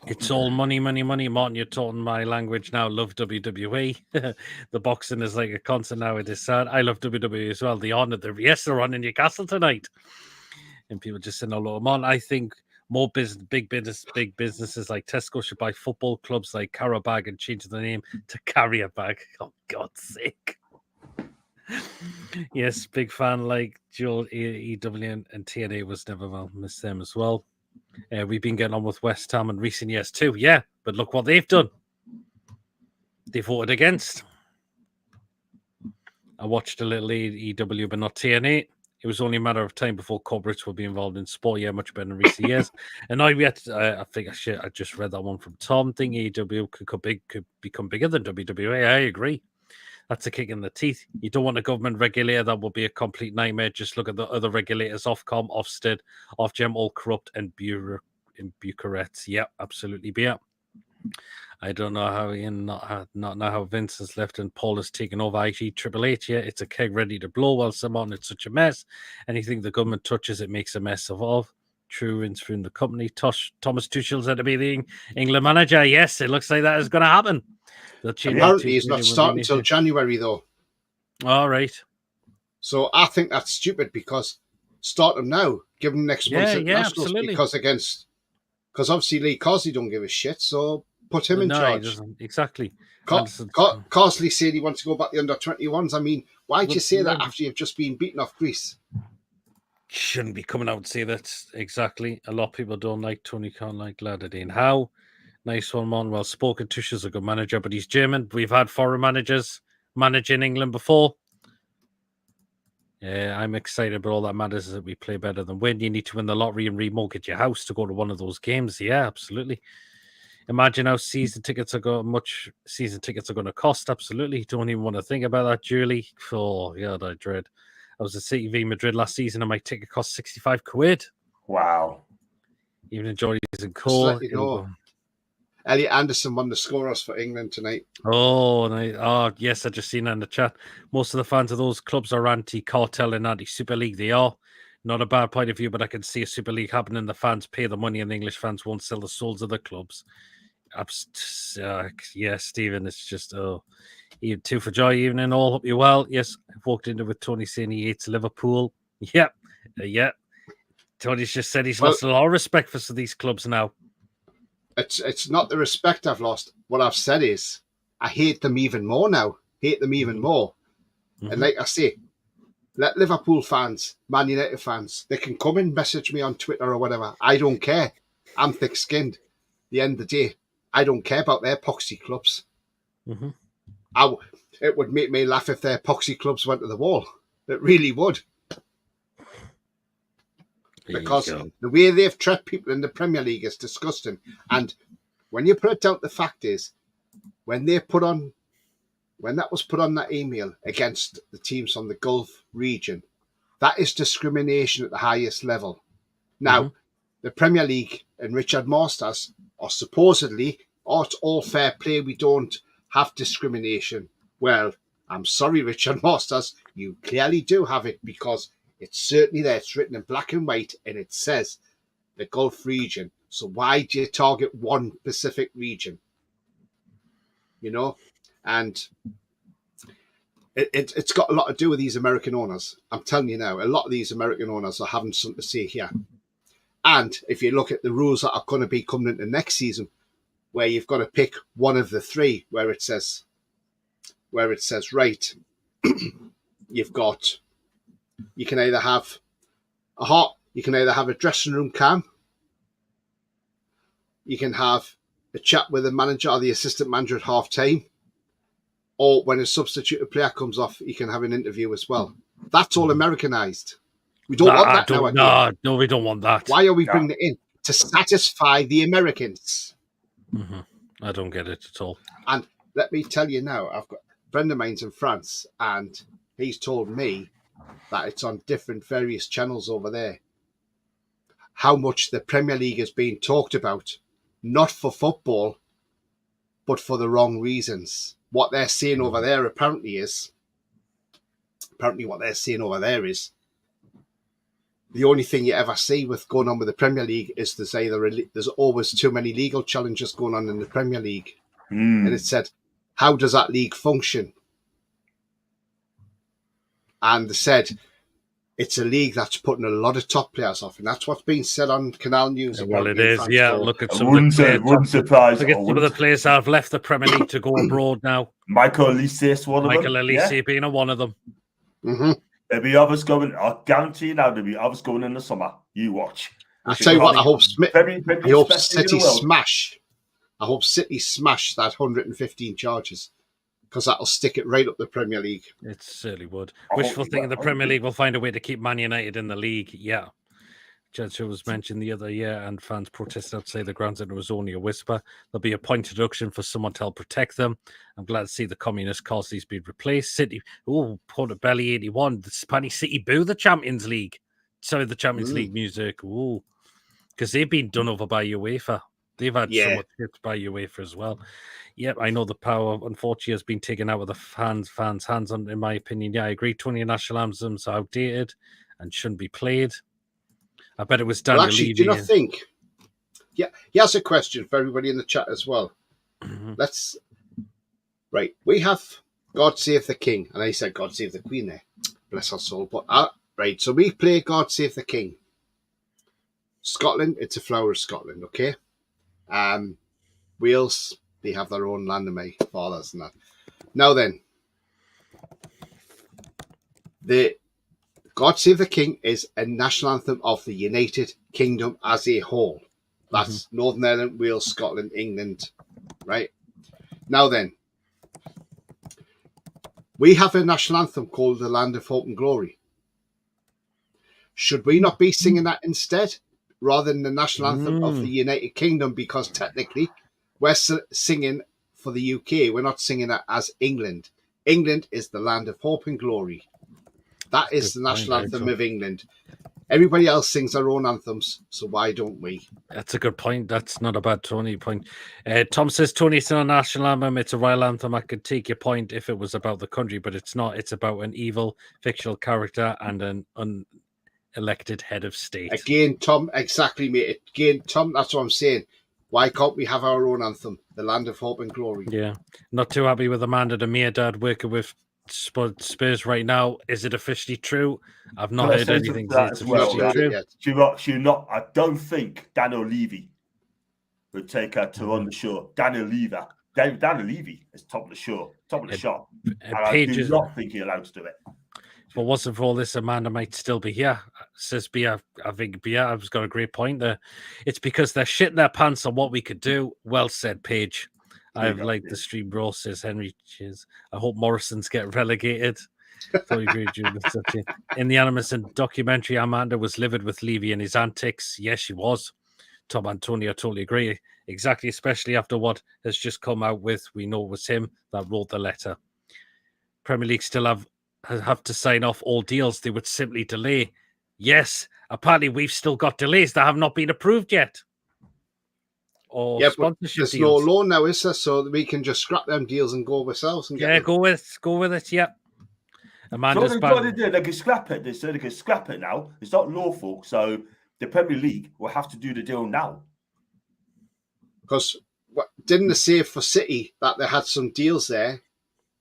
It's all money, money, money. Martin, you're talking my language now. Love WWE. The boxing is like a concert now. It is sad. I love WWE as well. They're on in Newcastle tonight. And people just saying a lot of on. I think more big businesses like Tesco should buy football clubs like Carabag and change the name to Carrier Bag. Oh, God's sake. Yes, big fan like Joel EW and TNA was never well. Miss them as well. We've been getting on with West Ham in recent years too. Yeah, but look what they've done. They voted against. I watched a little EW, but not TNA. It was only a matter of time before corporates would be involved in sport. Yeah, much better in recent years. And I think I just read that one from Tom. Think AEW could become bigger than WWE. I agree. That's a kick in the teeth. You don't want a government regulator. That will be a complete nightmare. Just look at the other regulators: Ofcom, Ofsted, Ofgem, all corrupt and bureaucrats. Yeah, absolutely. Yeah. I don't know how not know how Vince has left and Paul has taken over IT Triple H. Yeah, it's a keg ready to blow while someone it's such a mess. Anything the government touches, it makes a mess of all. True in the company. Thomas Tuchel's had to be the England manager. Yes, it looks like that is going to happen. Apparently, he's not starting until January, though. All right. So I think that's stupid because start him now. Give him next month's internationals because obviously Lee Carsley don't give a shit. So put him in charge. Exactly. Carsley said he wants to go back to the under-21s. I mean, why'd you say that after you've just been beaten off Greece? Shouldn't be coming out and say that. Exactly. A lot of people don't like Tony Khan, like Gladadine. How? Nice one, man. Well spoken. Tuchel's a good manager, but he's German. We've had foreign managers managing England before. Yeah, I'm excited, but all that matters is that we play better than win. You need to win the lottery and remortgage your house to go to one of those games. Yeah, absolutely. Imagine how season tickets are going to cost. Absolutely. Don't even want to think about that, Julie. Oh, yeah, I dread. I was at City v Madrid last season and my ticket cost 65 quid. Wow. Even in Jordy's and Cole. Elliot Anderson won the scorers for England tonight. Oh, yes, I just seen that in the chat. Most of the fans of those clubs are anti-cartel and anti-Super League. They are. Not a bad point of view, but I can see a Super League happening. The fans pay the money and the English fans won't sell the souls of the clubs. Yeah, Stephen, it's just, two for joy evening. All hope you well. Yes, I've walked into with Tony saying he hates Liverpool. Yep. Tony's just said he's lost a lot of respect for these clubs now. It's not the respect I've lost. What I've said is I hate them even more now. Mm-hmm. And like I say, let Liverpool fans, Man United fans, they can come and message me on Twitter or whatever. I don't care. I'm thick-skinned. At the end of the day, I don't care about their poxy clubs. Mm-hmm. It would make me laugh if their poxy clubs went to the wall. It really would. Because the way they've treated people in the Premier League is disgusting. And when you put it down, the fact is, when that was put on that email against the teams from the Gulf region, that is discrimination at the highest level. Now, the Premier League and Richard Masters are supposedly, it's all fair play, we don't have discrimination. Well, I'm sorry, Richard Masters, you clearly do have it because it's certainly there. It's written in black and white and it says the Gulf region. So why do you target one specific region? You know? And it's got a lot to do with these American owners. I'm telling you now, a lot of these American owners are having something to say here. And if you look at the rules that are going to be coming into next season, where you've got to pick one of the three, where it says right, you can either have a dressing room cam, you can have a chat with the manager or the assistant manager at half time, or when a substitute player comes off, you can have an interview as well. That's all Americanized. We don't want that now. No, we don't want that. Why are we bringing it in? To satisfy the Americans. Mm-hmm. I don't get it at all. And let me tell you now, I've got a friend of mine's in France, and he's told me that it's on various channels over there, how much the Premier League is being talked about, not for football, but for the wrong reasons. What they're saying over there apparently what they're saying over there is the only thing you ever see with going on with the Premier League is there's always too many legal challenges going on in the Premier League. And it said, how does that league function? And they said, it's a league that's putting a lot of top players off. And that's what's being said on Canal News. Well, it is. Yeah, look at some wouldn't surprise. Look at some of the players that have left the Premier League to go abroad now. Michael Elise is one of them. Michael Elise being one of them. Mm-hmm. There'll be others going. I guarantee you now, there'll be others going in the summer. You watch. I tell you what, I hope City smash. I hope City smash that 115 charges. because that'll stick it right up the Premier League. It certainly would. I hope Wishful you thinking the will. Premier League will find a way to keep Man United in the league. Yeah. Chelsea was mentioned the other year, and fans protested outside the grounds, and it was only a whisper. There'll be a point deduction for someone to help protect them. I'm glad to see the communist causes being replaced. City, Portobello 81, the Spanish City boo the Champions League. Sorry, the Champions League music. Ooh, because they've been done over by UEFA. They've had so much hit by UEFA as well. Yep, I know the power, unfortunately, has been taken out of the fans' hands, in my opinion. Yeah, I agree. 20 national anthems are outdated and shouldn't be played. I bet it was Daniel Levy. Do you not think? Yeah, he has a question for everybody in the chat as well. Right, we have God Save the King, and I said God Save the Queen there, bless her soul. But right, so we play God Save the King. Scotland, it's a flower of Scotland, okay? Wales, they have their own land of my fathers and that. Now then, the God Save the King is a national anthem of the United Kingdom as a whole. That's Northern Ireland, Wales, Scotland, England, right? Now then, we have a national anthem called The Land of Hope and Glory. Should we not be singing that instead, rather than the national anthem of the United Kingdom? Because technically, we're singing for the UK. We're not singing it as England. England is the land of hope and glory. That is the national anthem of England. Everybody else sings their own anthems, so why don't we? That's a good point. That's not a bad Tony point. Tom says, Tony, it's not a national anthem, it's a royal anthem. I could take your point if it was about the country, but it's not. It's about an evil fictional character and an unelected head of state. Again, Tom, exactly, mate. Again, Tom, that's what I'm saying. Why can't we have our own anthem, the land of hope and glory? Yeah. Not too happy with Amanda Demir, Dad, working with Spurs right now. Is it officially true? I've not heard anything. It's officially true. I don't think Daniel Levy would take her to on the show. Daniel Levy is top of the show, top of the shop. And I do not think he's allowed to do it. If it wasn't for all this, Amanda might still be here. Says Bia. I think Bia has got a great point there. It's because they're shitting their pants on what we could do. Well said, Paige. I've liked the stream, bro, says Henry. Cheers. I hope Morrison's get relegated. Totally agree with you. In the Animation documentary, Amanda was livid with Levy and his antics. Yes, she was. Tom Antonio, totally agree. Exactly, especially after what has just come out with, we know it was him that wrote the letter. Premier League still have to sign off all deals. They would simply delay. Yes, apparently we've still got delays that have not been approved yet. Or sponsorship there's deals. no law now, is there? So that we can just scrap them deals and go ourselves. And go with it. Yeah. Amanda's they can scrap it. They said they can scrap it now. It's not lawful, so the Premier League will have to do the deal now. Because didn't they say for City that they had some deals there,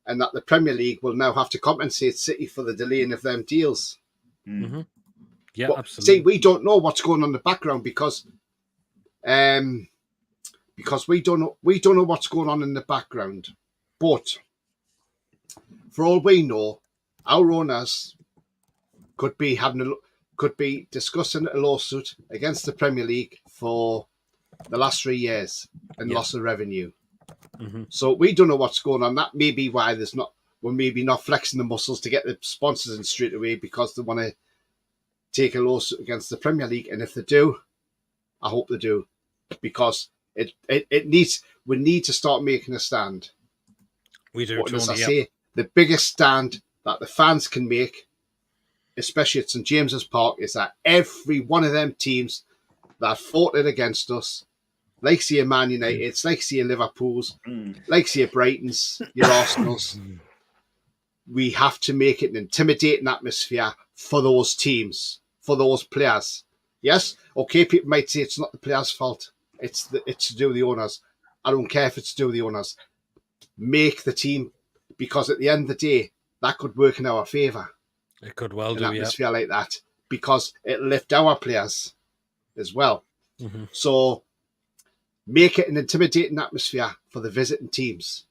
and that the Premier League will now have to compensate City for the delaying of them deals? Mm-hmm. Yeah, but, absolutely. See, we don't know what's going on in the background because we don't know what's going on in the background. But for all we know, our owners could be discussing a lawsuit against the Premier League for the last 3 years and loss of revenue. Mm-hmm. So we don't know what's going on. That may be why we're maybe not flexing the muscles to get the sponsors in straight away, because they want to take a lawsuit against the Premier League. And if they do, I hope they do, because we need to start making a stand. We do. But as I say, the biggest stand that the fans can make, especially at St James's Park, is that every one of them teams that fought it against us, like say Man United's, like say Liverpool's, like say Brighton's, your Arsenal's, we have to make it an intimidating atmosphere for those teams, for those players. Yes, okay, people might say it's not the players' fault. It's to do with the owners. I don't care if it's to do with the owners. Make the team, because at the end of the day, that could work in our favour. It could well do, an atmosphere like that, because it'll lift our players as well. Mm-hmm. So make it an intimidating atmosphere for the visiting teams.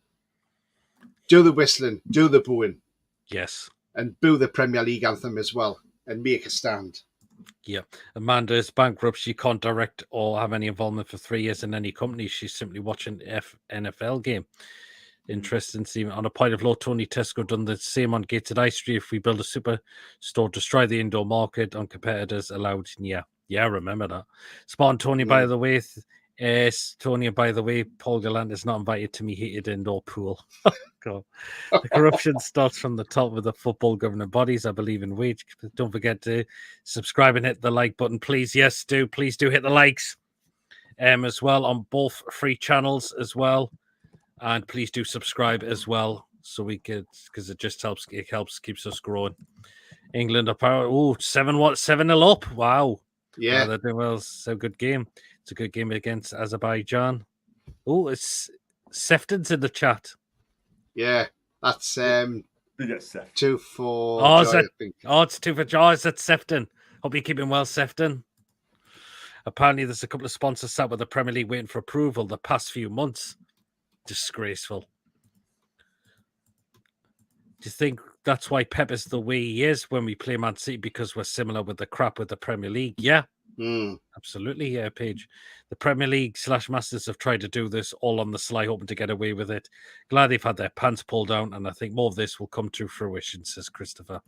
Do the whistling, do the booing. Yes. And boo the Premier League anthem as well, and make a stand. Yeah. Amanda is bankrupt. She can't direct or have any involvement for 3 years in any company. She's simply watching NFL game. Interesting. See, on a point of law, Tony Tesco done the same on Gated High Street. If we build a super store, destroy the indoor market on competitors allowed. Yeah, I remember that. Spot on, Tony, by the way. Tony, by the way, Paul Gallant is not invited to me heated indoor pool. God. The corruption starts from the top of the football governing bodies. I believe in wage. Don't forget to subscribe and hit the like button, please. Yes, do. Please do hit the likes as well on both free channels as well. And please do subscribe as well, so we could, because it just helps. It helps, keeps us growing. England up. 7-0 up. Wow. Yeah, they're doing well. It's a good game. It's a good game against Azerbaijan. Oh, it's Sefton's in the chat. yeah. That's Big Seth. 2 for. Oh, Joy, I think. It's 2 for Joy. Is that Sefton? Hope you're keeping well, Sefton. Apparently, there's a couple of sponsors sat with the Premier League waiting for approval the past few months. Disgraceful. Do you think that's why Pep is the way he is when we play Man City, because we're similar with the crap with the Premier League? Yeah, absolutely. Yeah, Paige. The Premier League / Masters have tried to do this all on the sly, hoping to get away with it. Glad they've had their pants pulled down, and I think more of this will come to fruition, says Christopher.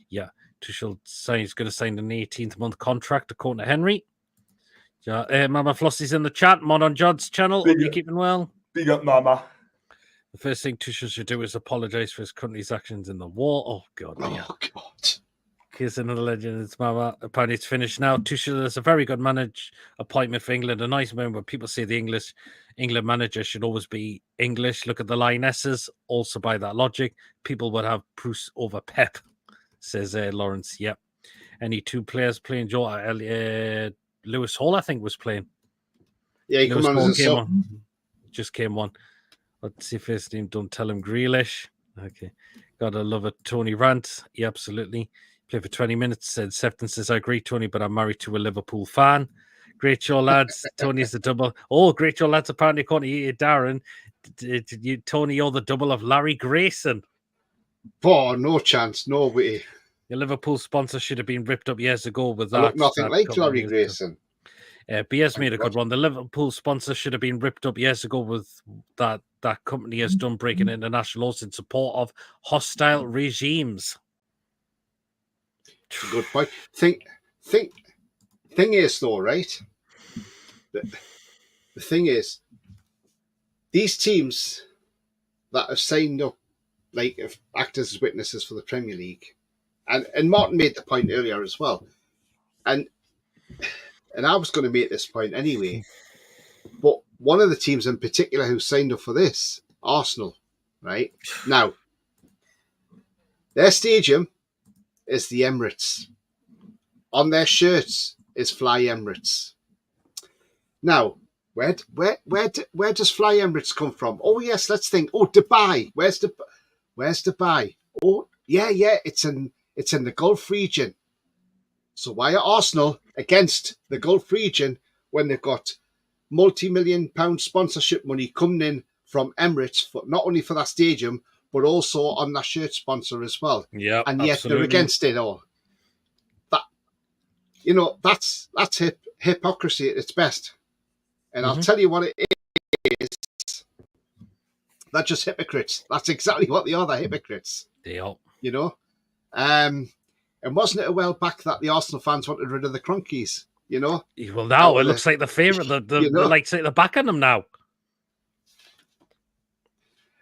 Yeah, Tuchel he's going to sign an 18-month contract according to Henry. Yeah, Mama Flossie's in the chat. Mon on Jod's channel. Are you keeping well? Big up, Mama. The first thing Tuchel should do is apologise for his country's actions in the war. Oh, God. Yeah. Oh, God. Here's another legend. It's Mama. Apparently, it's finished now. Tuchel is a very good appointment for England. A nice man when people say the England manager should always be English. Look at the Lionesses. Also, by that logic, people would have Bruce over Pep, says Lawrence. Yep. Any 2 players playing? Lewis Hall, I think, was playing. Yeah, he Lewis come on Hall as a sub. Just came on. Let's see, first name, don't tell him Grealish. Okay. Gotta love a Tony rant. Yeah, absolutely. Played for 20 minutes. Said Sefton says, I agree, Tony, but I'm married to a Liverpool fan. Great show, lads. Tony's the double. Oh, great show, lads. Apparently, according to you, Darren, Tony, you're the double of Larry Grayson. Oh, no chance. No way. Your Liverpool sponsor should have been ripped up years ago with I that. look nothing like Larry Grayson. BS made a good one. The Liverpool sponsor should have been ripped up years ago with that company has done breaking international laws in support of hostile regimes. Good point. Thing is though, right? The thing is, these teams that have signed up, like, if actors as witnesses for the Premier League, and Martin made the point earlier as well, and I was going to make this point anyway, but one of the teams in particular who signed up for this, Arsenal, right? Now, their stadium is the Emirates. On their shirts is Fly Emirates. Now, where does Fly Emirates come from? Oh yes, let's think. Oh, Dubai. Where's Dubai? Oh yeah, it's in the Gulf region. So why are Arsenal against the Gulf region when they've got multi-million-pound sponsorship money coming in from Emirates, for not only for that stadium, but also on that shirt sponsor as well? Yeah, and yet absolutely. They're against it all. That's hypocrisy at its best. And I'll tell you what it is. They're just hypocrites. That's exactly what they are. They're hypocrites. They are. And wasn't it a while back that the Arsenal fans wanted rid of the Cronkies? Well, now it looks like the favourite. The like say the back on them now.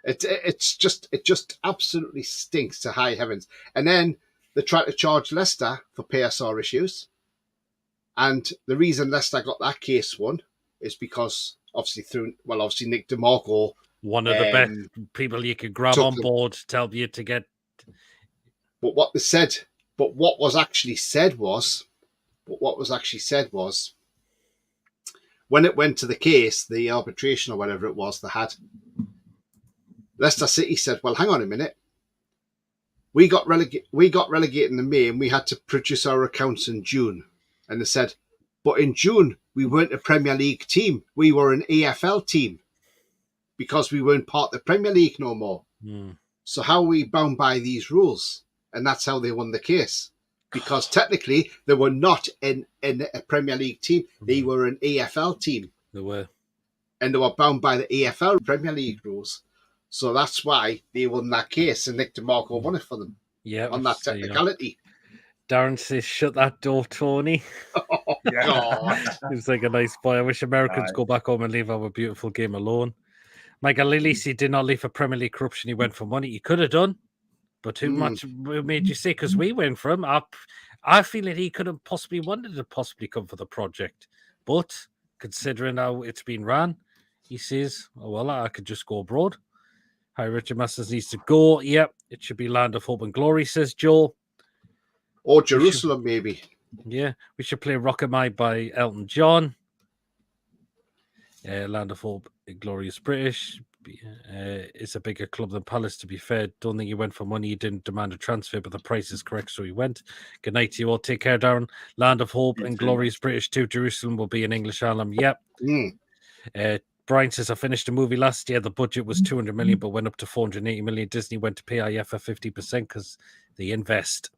It just absolutely stinks to high heavens. And then they tried to charge Leicester for PSR issues. And the reason Leicester got that case won is because obviously Nick DeMarco, one of the best people you could grab on board to help you to get. But what was actually said was, when it went to the case, the arbitration or whatever it was they had, Leicester City said, well, hang on a minute. We got relegated in May and we had to produce our accounts in June. And they said, but in June, we weren't a Premier League team. We were an AFL team because we weren't part of the Premier League no more. So how are we bound by these rules? And that's how they won the case. Because technically, they were not in a Premier League team. They were an AFL team. They were. And they were bound by the AFL Premier League rules. So that's why they won that case, and Nick DeMarco won it for them Yeah, on that technicality. Darren says, "Shut that door, Tony." Oh, God. He's like a nice boy. I wish Americans go back home and leave our beautiful game alone. Michael Lilley did not leave for Premier League corruption. He went for money. He could have done, but who made you say? Because we went for him. I feel that he could have possibly wanted to possibly come for the project, but considering how it's been ran, he says, "Oh well, I could just go abroad." Hi, Richard Masters needs to go. Yep, it should be Land of Hope and Glory, says Joel. Or Jerusalem, maybe. Yeah, we should play Rock Am I by Elton John. Land of Hope, Glorious British. It's a bigger club than Palace, to be fair. Don't think he went for money. He didn't demand a transfer, but the price is correct, so he went. Good night to you all. Take care, Darren. Land of Hope and Glorious British too. Jerusalem will be an English album. Yep. Brian says, I finished a movie last year. The budget was 200 million, but went up to 480 million. Disney went to PIF for 50% because they invest.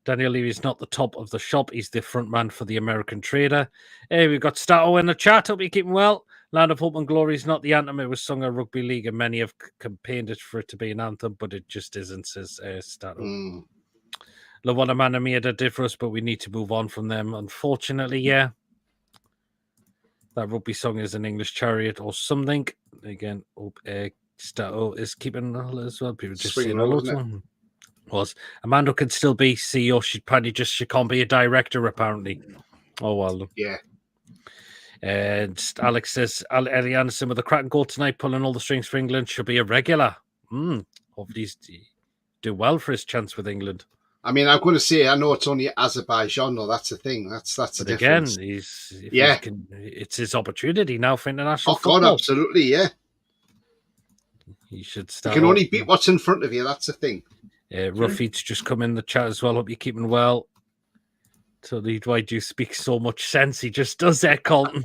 Daniel Levy is not the top of the shop. He's the front man for the American Trader. Hey, we've got Stato in the chat. Hope you're keeping well. Land of Hope and Glory is not the anthem. It was sung at Rugby League, and many have campaigned it for it to be an anthem, but it just isn't, says Stato. Love what Amanda Mia did for us, but we need to move on from them. Unfortunately, yeah. That rugby song is an English Chariot or something. Again, Stato is keeping as well. People just saying hello to him. Was Amanda could still be CEO. She can't be a director apparently. Oh well. Yeah. And Alex says Ellie Anderson with a cracking goal tonight, pulling all the strings for England, should be a regular. Hopefully he's do well for his chance with England. I mean, I'm going to say I know it's only Azerbaijan, though. That's the thing. That's the difference. Again, it's his opportunity now for international football. God, absolutely, yeah. He should start. You can only beat what's in front of you. That's the thing. Ruffy's just come in the chat as well. Hope you're keeping well. So why do you speak so much sense? He just does that, Colton.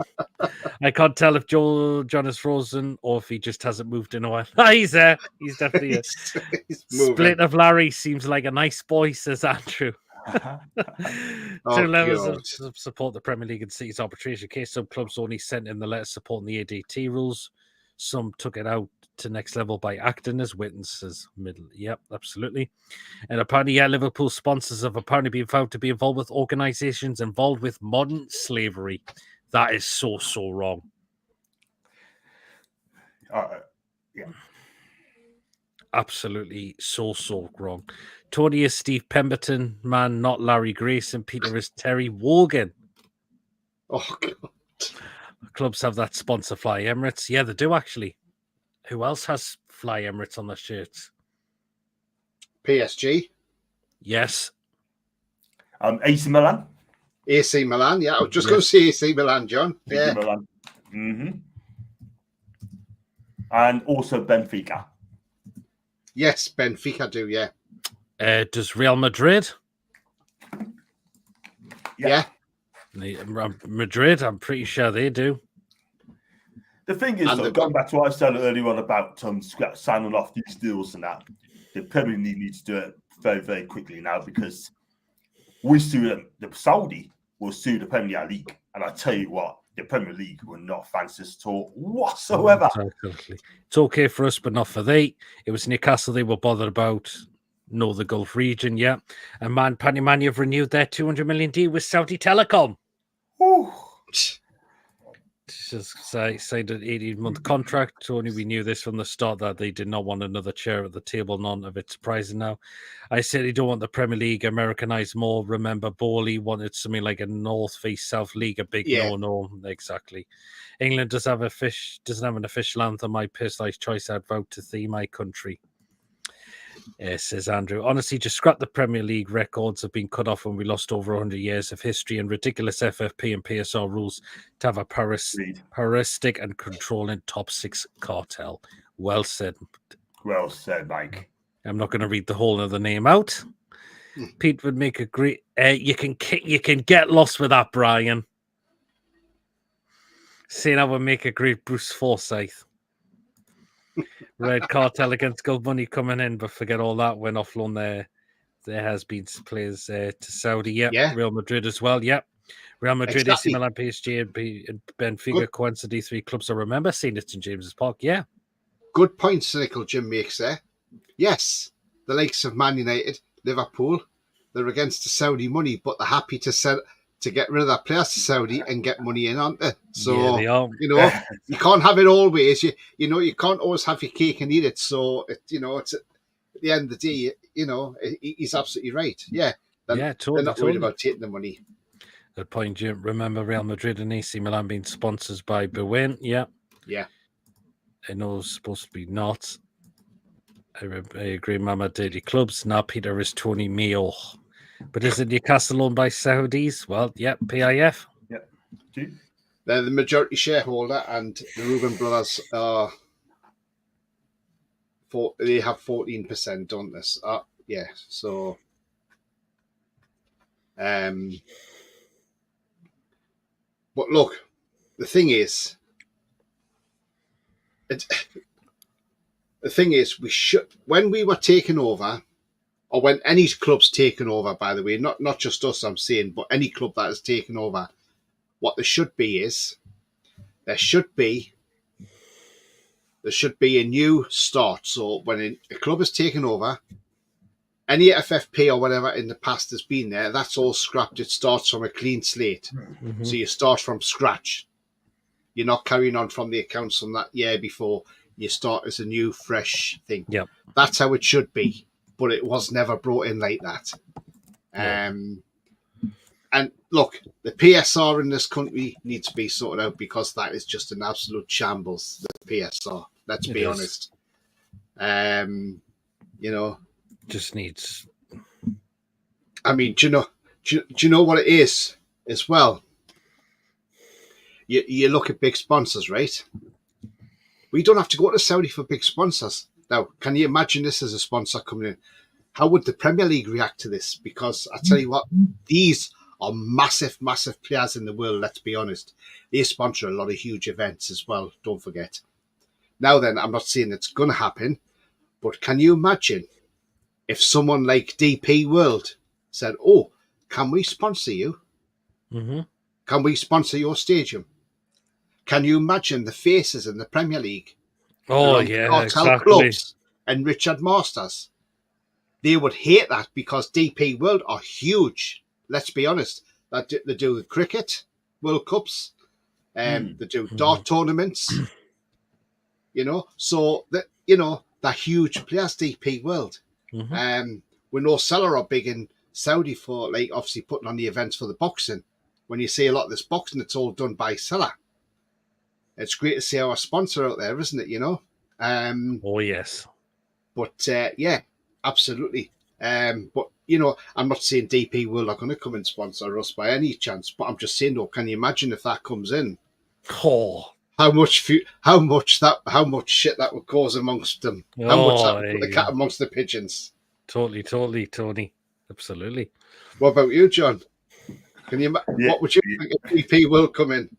I can't tell if John is frozen or if he just hasn't moved in a while. He's there. He's definitely he's Split of Larry seems like a nice boy, says Andrew. Two levels of support the Premier League and City's arbitration. In case some clubs only sent in the letter supporting the ADT rules, some took it out to next level by acting as witnesses. Yep, absolutely. And apparently, Liverpool sponsors have apparently been found to be involved with organizations involved with modern slavery. That is so wrong. Yeah. Absolutely so wrong. Tony is Steve Pemberton, man, not Larry Grayson. Peter is Terry Wogan. Oh, God. Clubs have that sponsor, Fly Emirates. Yeah, they do actually. Who else has Fly Emirates on their shirts? PSG. Yes. AC Milan. AC Milan, yeah. I was just going to say AC Milan, John. Yeah. AC Milan. Mm-hmm. And also Benfica. Yes, Benfica do, yeah. Does Real Madrid? Yeah. Madrid, I'm pretty sure they do. The thing is, though, going back to what I said earlier on about signing off these deals and that, the Premier League needs to do it very, very quickly now because we sue them. The Saudi will sue the Premier League. And I tell you what, the Premier League will not fancy this at all whatsoever. Exactly. It's okay for us, but not for they. It was Newcastle they were bothered about. No, the Gulf region, yeah. And Paddy Man, you've renewed their 200 million deal with Saudi Telecom. Ooh. Just signed an 18-month contract. Tony, we knew this from the start that they did not want another chair at the table. None of it surprising now. I said you don't want the Premier League Americanized more. Remember, Bowley wanted something like a North Face South League, a big no. Exactly. England doesn't have an official anthem. My personalized choice, I'd vote to theme my country. Says Andrew. Honestly, just scrap the Premier League. Records have been cut off when we lost over 100 years of history and ridiculous FFP and PSR rules to have a parasitic and controlling top six cartel. Well said. Well said, Mike. I'm not going to read the whole of the name out. Pete would make a great. You can get lost with that, Brian. Saying I would make a great Bruce Forsyth. Red cartel against gold money coming in, but forget all that. When off loan there has been players to Saudi. Yeah. Real Madrid as well. Yeah. Real Madrid, AC Milan, PSG, and Benfica. Coincidentally, three clubs I remember seeing it in James's Park. Yeah. good point Cynical Jim makes there. Yes, the likes of Man United, Liverpool, they're against the Saudi money, but they're happy to get rid of their players to Saudi and get money in, aren't they? So, Yeah, they are. you know, you can't have it always. You can't always have your cake and eat it. So, it's at the end of the day, he's absolutely right. Yeah, Yeah, totally. They're not worried about taking the money. Good point, Jim. Remember Real Madrid and AC Milan being sponsors by Bwin? Yeah. Yeah. I know it's supposed to be not. I agree, Mama Daily Clubs. Now Peter is Tony Mio. But is it Newcastle owned by Saudis? Well, yeah, PIF. Yeah. Gee. They're the majority shareholder, and the Reuben brothers they have 14% on this. Yeah, so but look, the thing is, we should, when we were taken over, or when any club's taken over, by the way, not just us, I'm saying, but any club that is taken over, what there should be is there should be a new start. So when a club is taken over, any FFP or whatever in the past has been there, that's all scrapped. It starts from a clean slate. Mm-hmm. So you start from scratch. You're not carrying on from the accounts from that year before. You start as a new, fresh thing. Yep. That's how it should be. But it was never brought in like that. Yeah. And look, the PSR in this country needs to be sorted out, because that is just an absolute shambles, the PSR. Let's be honest. Just needs. I mean, do you know what it is as well? You look at big sponsors, right? We don't have to go to Saudi for big sponsors. Now, can you imagine this as a sponsor coming in? How would the Premier League react to this? Because I tell you what, these are massive, massive players in the world, let's be honest. They sponsor a lot of huge events as well, don't forget. Now then, I'm not saying it's going to happen, but can you imagine if someone like DP World said, oh, can we sponsor you? Mm-hmm. Can we sponsor your stadium? Can you imagine the faces in the Premier League? Oh, yeah, exactly. Clubs and Richard Masters. They would hate that, because DP World are huge. Let's be honest. They do the cricket World Cups, they do dart tournaments. So that they're huge players. DP World. Mm-hmm. We know Salah are big in Saudi for, like, obviously putting on the events for the boxing. When you see a lot of this boxing, it's all done by Salah. It's great to see our sponsor out there, isn't it? Oh, yes. But yeah, absolutely. But I'm not saying DP World are going to come and sponsor us by any chance. But I'm just saying, though, can you imagine if that comes in? Oh, how much shit that would cause amongst them? How much that would put the cat amongst the pigeons? Totally, Tony. Absolutely. What about you, John? Can you? What would you think if DP World come in?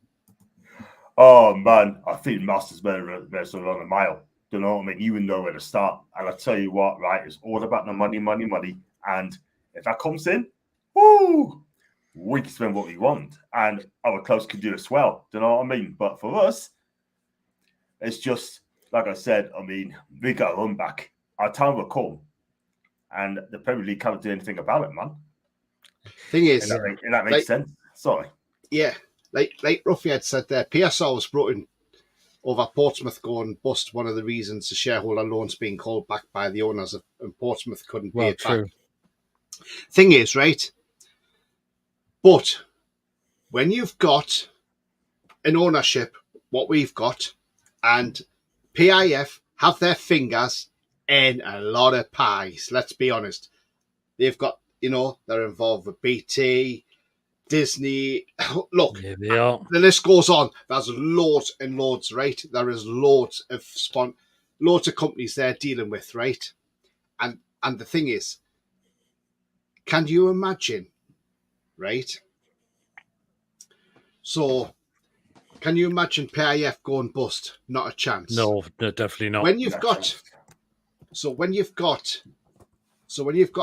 Oh man, I think Masters better on a mile. You know what I mean? You know where to start. And I tell you what, right? It's all about the money. And if that comes in, woo, we can spend what we want, and our clubs can do as well. Do you know what I mean? But for us, it's just like I said. I mean, we got to run back. Our time will come, and the Premier League can't do anything about it, man. Thing is, and that makes sense. Sorry. Yeah. Like Ruffy had said there, PSR was brought in over Portsmouth going bust. One of the reasons the shareholder loans being called back by the owners and Portsmouth couldn't pay it back. Thing is, right? But when you've got an ownership, what we've got, and PIF have their fingers in a lot of pies, let's be honest. They've got, they're involved with BT, Disney. Look, yeah, they are. The list goes on. There's loads and loads, right? There is loads of companies they're dealing with, right? And the thing is, can you imagine, right? So, can you imagine PIF going bust? Not a chance. No, definitely not. When you've got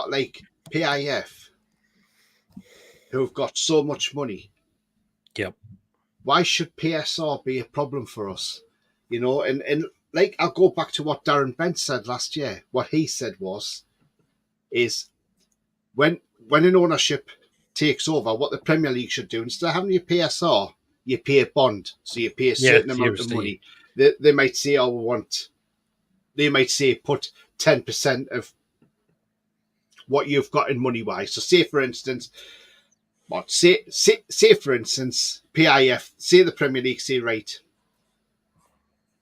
like PIF, who've got so much money. Yep. Why should PSR be a problem for us? And like I'll go back to what Darren Bent said last year. What he said is when an ownership takes over, what the Premier League should do, instead of having your PSR, you pay a bond. So you pay a certain amount of money. They might say, they might say put 10% of what you've got in money wise. So say for instance, PIF, say the Premier League say, right,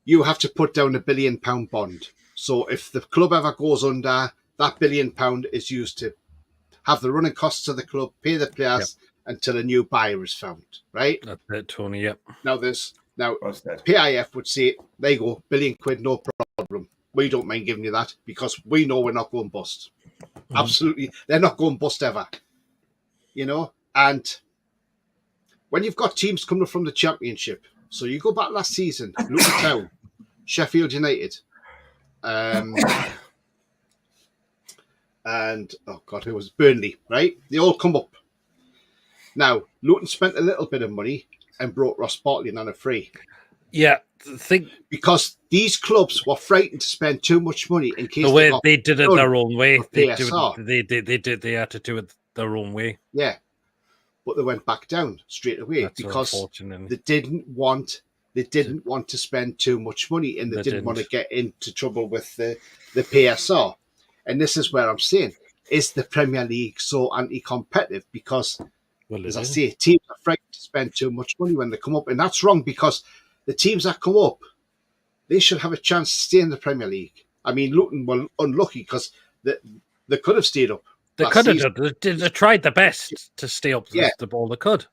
you have to put down £1 billion bond. So if the club ever goes under, that £1 billion is used to have the running costs of the club, pay the players until a new buyer is found, right? That's it, Tony, yep. Now PIF would say, there you go, £1 billion, no problem. We don't mind giving you that because we know we're not going bust. Mm-hmm. Absolutely. They're not going bust ever. You know? And when you've got teams coming from the Championship, so you go back last season, Luton Town, Sheffield United, and who was Burnley, right? They all come up. Now, Luton spent a little bit of money and brought Ross Barkley in on a free. Yeah, because these clubs were frightened to spend too much money in case the way they did it their own way. They had to do it their own way. Yeah, but they went back down straight away because they didn't want to spend too much money and they didn't want to get into trouble with the PSR. And this is where I'm saying, is the Premier League so anti-competitive? Because, as I say, teams are frightened to spend too much money when they come up. And that's wrong because the teams that come up, they should have a chance to stay in the Premier League. I mean, Luton were unlucky because they could have stayed up. They could have done. They tried the best to stay up the ball they could.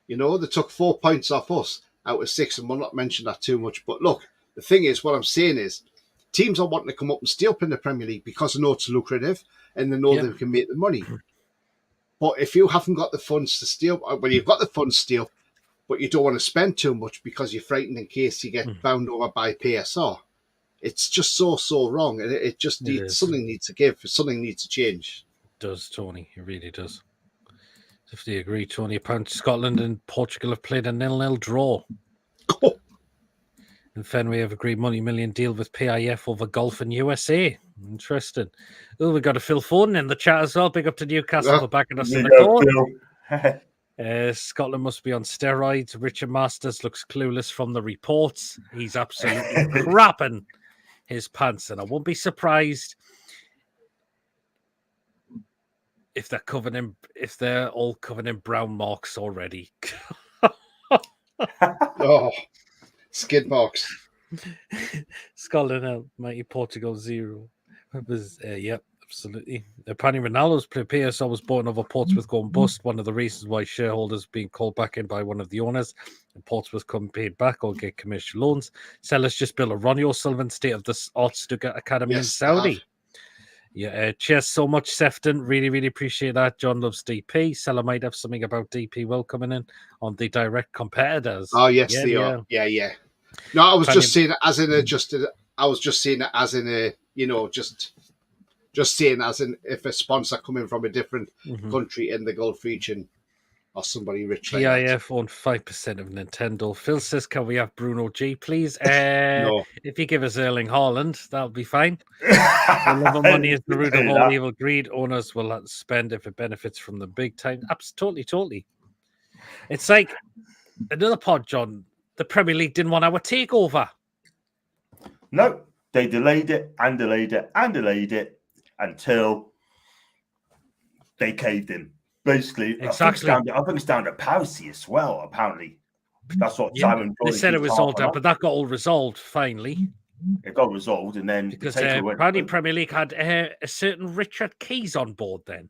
You know, they took 4 points off us out of 6, and we'll not mention that too much. But look, the thing is, what I'm saying is, teams are wanting to come up and stay up in the Premier League because they know it's lucrative and they know they can make the money. But if you haven't got the funds to stay up, well, you've got the funds to stay up, but you don't want to spend too much because you're frightened in case you get bound over by PSR. It's just so wrong. And it just needs, something needs to give. Something needs to change. It does, Tony. It really does. If they agree, Tony, apparently Scotland and Portugal have played a 0-0 draw. And Fenway have agreed multi-million deal with PIF over golf in USA. Interesting. Oh, we got a Phil Foden in the chat as well. Big up to Newcastle for backing us in the court. Scotland must be on steroids. Richard Masters looks clueless from the reports. He's absolutely crapping his pants, and I won't be surprised if they're all covered in brown marks already. Skid marks. Scotland mighty Portugal 0. Absolutely. Apparently, Ronaldo's PSR was bought over Portsmouth going bust. One of the reasons why shareholders being called back in by one of the owners, and Portsmouth come paid back or get commercial loans. Sellers just built a Ronnie O'Sullivan State of the Art Stuttgart Academy in Saudi. Yeah, cheers so much, Sefton. Really, really appreciate that. John loves DP. Seller might have something about DP Will coming in on the direct competitors. Oh yes, they are. Yeah. No, I was just saying it as in a just saying as in if a sponsor coming from a different country in the Gulf region or somebody rich. PIF own 5% of Nintendo. Phil says, "Can we have Bruno G, please?" No. If you give us Erling Haaland, that'll be fine. The love of money is the root of all evil. Greed. Owners will spend if it benefits from the big time. Totally. It's like another pod, John. The Premier League didn't want our takeover. No, they delayed it and delayed it and delayed it until they caved in. Basically, exactly. I think it's down to piracy as well, apparently. That's what Simon... They said it was all done, but that got all resolved finally. It got resolved, and then... Because apparently Premier League had a certain Richard Keys on board then.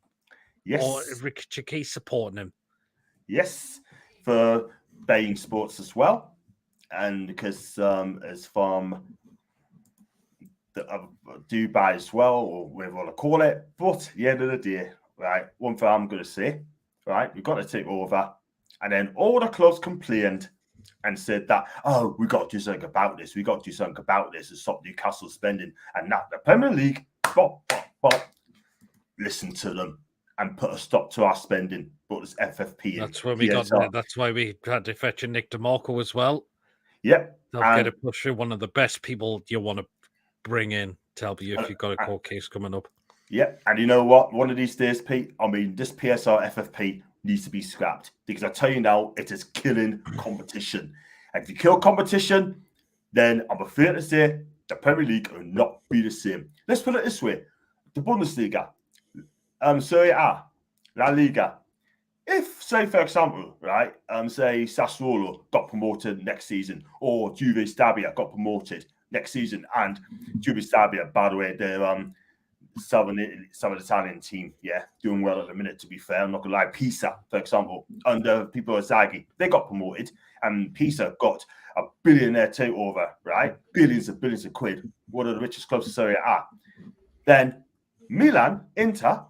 Yes. Or Richard Keys supporting him. Yes, for beIN Sports as well. And because as from Dubai as well, or whatever you want to call it. But at the end of the day, right, one thing I'm going to say, right, we've got to take over. And then all the clubs complained and said that, oh, we got to do something about this. We got to do something about this and stop Newcastle spending. And now the Premier League, listen to them and put a stop to our spending. But it's FFP. That's when we got. That's why we had to fetch a Nick DeMarco as well. Yep. They'll And- get it pushed through. One of the best people you want to bring in to help you if you've got a court case coming up. Yeah, and you know what? One of these days, Pete, I mean, this PSR FFP needs to be scrapped because I tell you now, it is killing competition. And if you kill competition, then I'm afraid to say the Premier League will not be the same. Let's put it this way: the Bundesliga, Serie A, La Liga. If, say, for example, right, say Sassuolo got promoted next season, or Juve Stabia got promoted next season, and Juve Stabia, by the way, they're Southern Italian team, yeah, doing well at the minute, to be fair. I'm not gonna lie. Pisa, for example, under Pippo Inzaghi, they got promoted, and Pisa got a billionaire takeover, right? Billions of quid, one of the richest clubs in Serie A. Then Milan, Inter,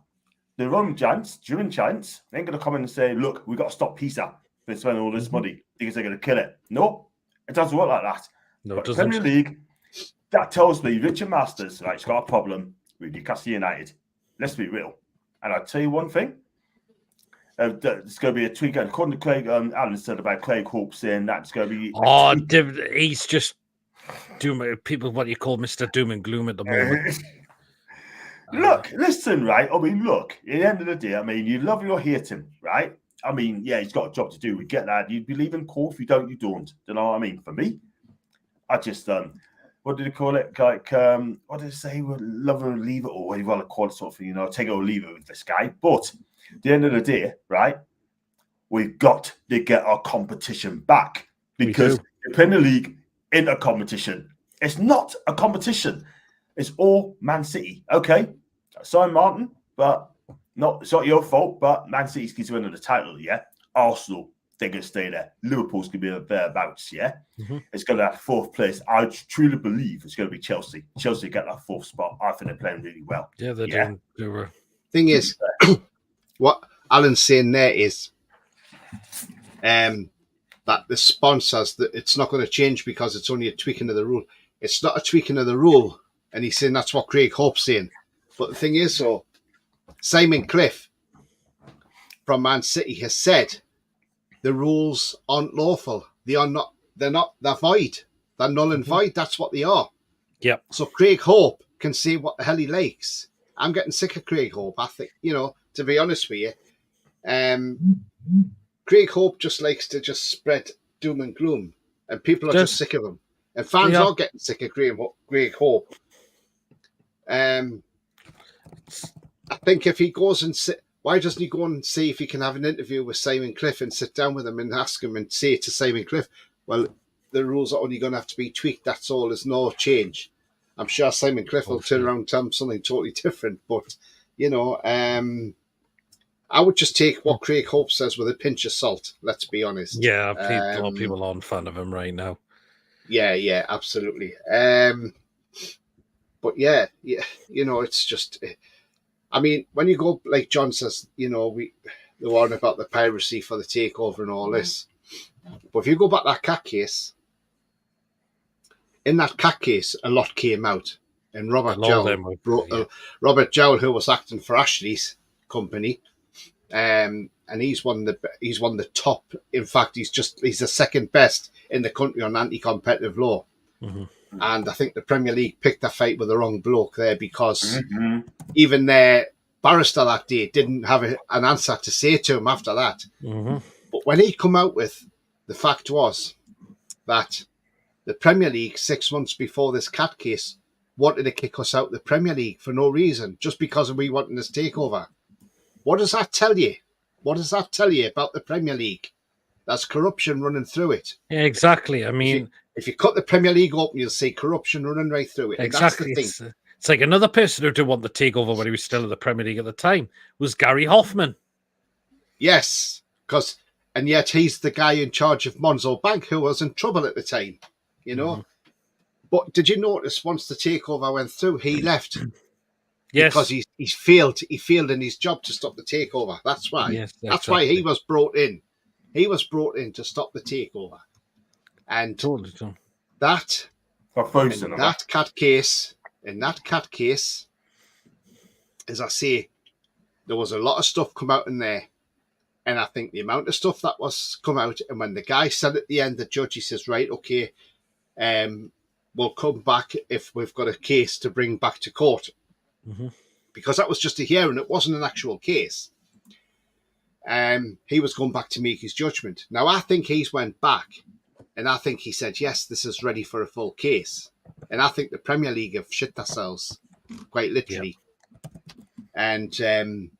the Roman giants, German giants, ain't gonna come in and say, look, we got to stop Pisa for spending all this money because they're gonna kill it. No, it doesn't work like that. No, But it doesn't. Premier League, that tells me Richard Masters, right, he's got a problem with Newcastle United. Let's be real. And I'll tell you one thing. There's going to be a tweak. According to Craig, Alan said about Craig Hope saying that it's going to be. Oh, he's just doom. People, what you call Mr. Doom and Gloom at the moment. Look, listen, right? I mean, look, at the end of the day, I mean, you love or hate him, right? I mean, yeah, he's got a job to do. We get that. You believe in Cole. If you don't, you don't. Do you know what I mean? For me, I just, what did he call it? Like, what did he say? Love or leave it, or what do you want to call it, sort of, you know, take it or leave it with this guy. But at the end of the day, right, we've got to get our competition back because the Premier League in a competition. It's not a competition. It's all Man City. Okay, sorry, Martin, but it's not your fault. But Man City's going to win the title. Yeah, Arsenal, they're going to stay there. Liverpool's going to be thereabouts. Yeah, It's going to have fourth place. I truly believe it's going to be Chelsea. Chelsea get that fourth spot. I think they're playing really well. Yeah, they're doing. Thing is, what Alan's saying there is that the sponsors, that it's not going to change because it's only a tweaking of the rule. It's not a tweaking of the rule. And he's saying that's what Craig Hope's saying. But the thing is, so Simon Cliff from Man City has said the rules aren't lawful. They are not. They're void. They're null and void. That's what they are. Yep. So Craig Hope can say what the hell he likes. I'm getting sick of Craig Hope. I think, you know, to be honest with you, Craig Hope just likes to just spread doom and gloom, and people are just sick of him. And fans are getting sick of Craig Hope. I think if he goes and why doesn't he go and see if he can have an interview with Simon Cliff and sit down with him and ask him and say to Simon Cliff, well, the rules are only going to have to be tweaked. That's all. There's no change. I'm sure Simon Cliff will turn around and tell him something totally different. But, you know, I would just take what Craig Hope says with a pinch of salt. Let's be honest. Yeah, a lot of people aren't fan of him right now. Yeah, absolutely. But yeah, you know, it's just, I mean, when you go, like John says, you know, the one about the piracy for the takeover and all this. But if you go back to that cat case, in that cat case, a lot came out. And Robert Jowell, who was acting for Ashley's company, and he's one of the top. In fact, he's the second best in the country on anti-competitive law. And I think the Premier League picked a fight with the wrong bloke there because even their barrister that day didn't have an answer to say to him after that. But when he come out with, the fact was that the Premier League 6 months before this cat case wanted to kick us out of the Premier League for no reason, just because we wanted this takeover. What does that tell you? What does that tell you about the Premier League? There's corruption running through it. Yeah, exactly. I mean, if you cut the Premier League open, you'll see corruption running right through it. Exactly. That's the thing. It's like another person who did want the takeover when he was still in the Premier League at the time was Gary Hoffman. Yes, and yet he's the guy in charge of Monzo Bank who was in trouble at the time, you know. But did you notice once the takeover went through, he left? Yes, because he failed. He failed in his job to stop the takeover. That's why. Yes, that's why he was brought in. He was brought in to stop the takeover. And that cat case, as I say, there was a lot of stuff come out in there And I think the amount of stuff that was come out, and when the guy said at the end, the judge, he says, right, okay, we'll come back if we've got a case to bring back to court. Mm-hmm. Because that was just a hearing, it wasn't an actual case. He was going back to make his judgment. Now, I think he's went back, and I think he said, yes, this is ready for a full case. And I think the Premier League have shit themselves, quite literally. Yep. And,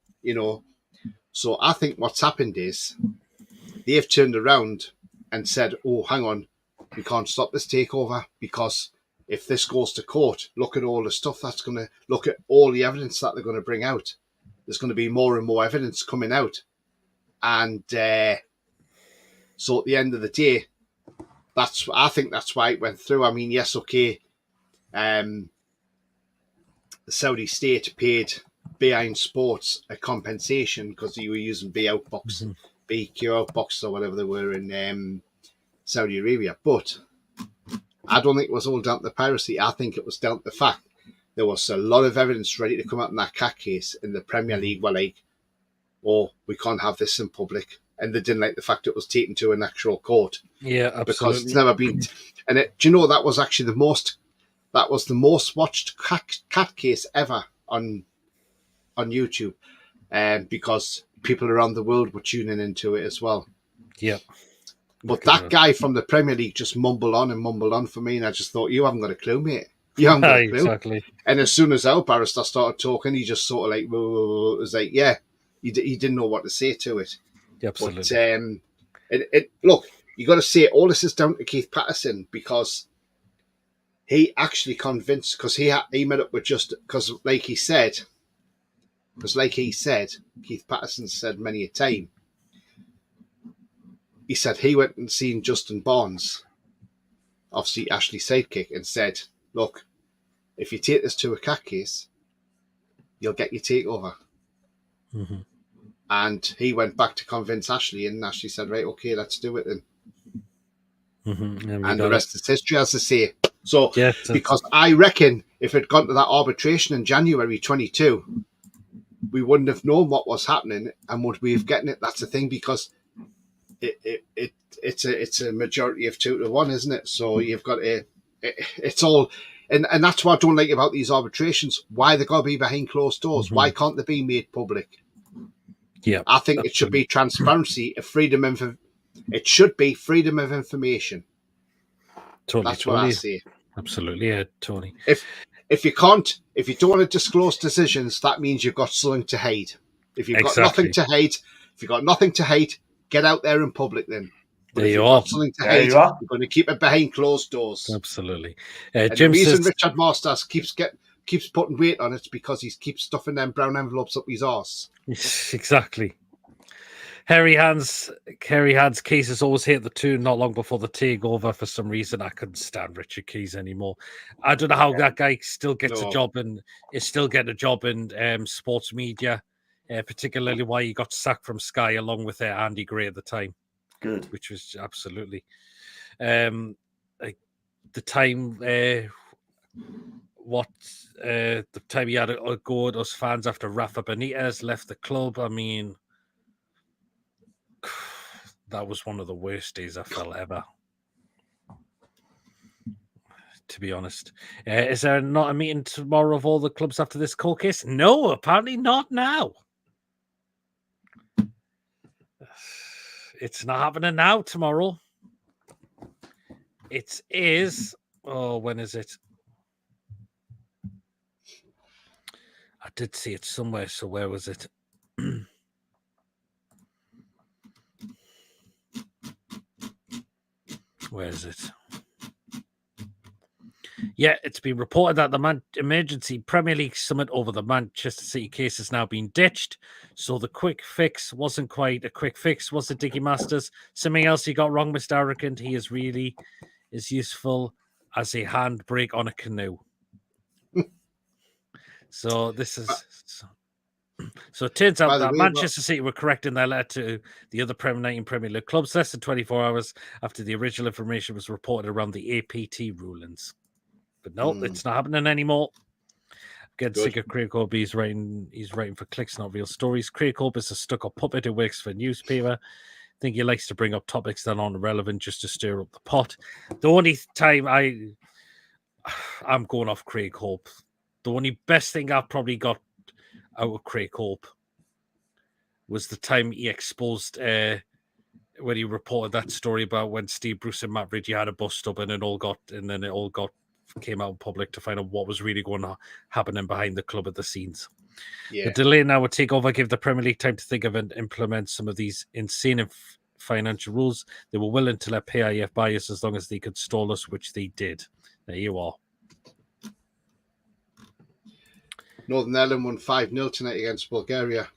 so I think what's happened is they've turned around and said, oh, hang on, we can't stop this takeover because if this goes to court, look at all the stuff that's going to, look at all the evidence that they're going to bring out. There's going to be more and more evidence coming out. And so at the end of the day, I think that's why it went through. I mean, yes, okay, the Saudi state paid beIN Sports a compensation because you were using BQ Outbox or whatever they were in Saudi Arabia. But I don't think it was all down to the piracy. I think it was down to the fact there was a lot of evidence ready to come out in that cat case, and the Premier League were like, oh, we can't have this in public. And they didn't like the fact it was taken to an actual court. Yeah, absolutely. Because it's never been. And do you know, that was actually the most watched cat case ever on YouTube, because people around the world were tuning into it as well. Yeah. But that guy from the Premier League just mumbled on for me, and I just thought, you haven't got a clue, mate. You haven't got a clue. Exactly. And as soon as our barrister started talking, he just sort of like, whoa, it was like, yeah, he didn't know what to say to it. Yeah, absolutely. But look, you got to say all this is down to Keith Patterson, because he actually convinced, because he met up with because like he said, Keith Patterson said many a time, he said he went and seen Justin Barnes, obviously Ashley's sidekick, and said, look, if you take this to a cat case, you'll get your takeover. Mm-hmm. And he went back to convince Ashley, and Ashley said, right, okay, let's do it then. Mm-hmm. And the rest is history, as I say. So, yes, because I reckon if it gone to that arbitration in January 22, we wouldn't have known what was happening, and would we have gotten it? That's the thing, because it's a majority of 2-1, isn't it? So you've got it's all, and that's what I don't like about these arbitrations. Why they got to be behind closed doors? Mm-hmm. Why can't they be made public? Yeah, I think it should be transparency, it should be freedom of information. Totally, that's what I say. Absolutely, yeah, Tony. If you don't want to disclose decisions, that means you've got something to hide. If you've got nothing to hide, get out there in public then. But there if you you've are. got something to hide, you're going to keep it behind closed doors. Absolutely. And Jim the reason says Richard Masters keeps putting weight on it because he keeps stuffing them brown envelopes up his arse. Exactly. Hairy Hands cases always hit the tune not long before the takeover. For some reason, I couldn't stand Richard Keys anymore. I don't know how that guy still gets a job and is still getting a job in sports media, particularly why he got sacked from Sky along with Andy Gray at the time. Good. Which was absolutely the time the time he had a go at us fans after Rafa Benitez left the club. I mean, that was one of the worst days I felt ever, to be honest. Is there not a meeting tomorrow of all the clubs after this court case? No, apparently not now. It's not happening now tomorrow. It is. Oh, when is it? I did see it somewhere. So where was it? Where is it? Yeah, it's been reported that the emergency Premier League summit over the Manchester City case has now been ditched. So the quick fix wasn't quite a quick fix, was it, Dickie Masters? Something else he got wrong, Mr. Arrogant. He is really as useful as a handbrake on a canoe. So this is... So it turns out that Manchester City were correct in their letter to the other Premier League clubs less than 24 hours after the original information was reported around the APT rulings. But no, it's not happening anymore. Getting sick of Craig Hope. He's writing for clicks, not real stories. Craig Hope is a stuck-up puppet who works for a newspaper. I think he likes to bring up topics that aren't relevant just to stir up the pot. The only time I'm going off Craig Hope. The only best thing I've probably got out of Craig Hope was the time he exposed when he reported that story about when Steve Bruce and Matt Ridgey had a bust up and then it all came out in public to find out what was really going on happening behind the club at the scenes. Yeah. The delay now would take over, give the Premier League time to think of and implement some of these insane financial rules. They were willing to let PIF buy us as long as they could stall us, which they did. There you are. Northern Ireland won 5-0 tonight against Bulgaria.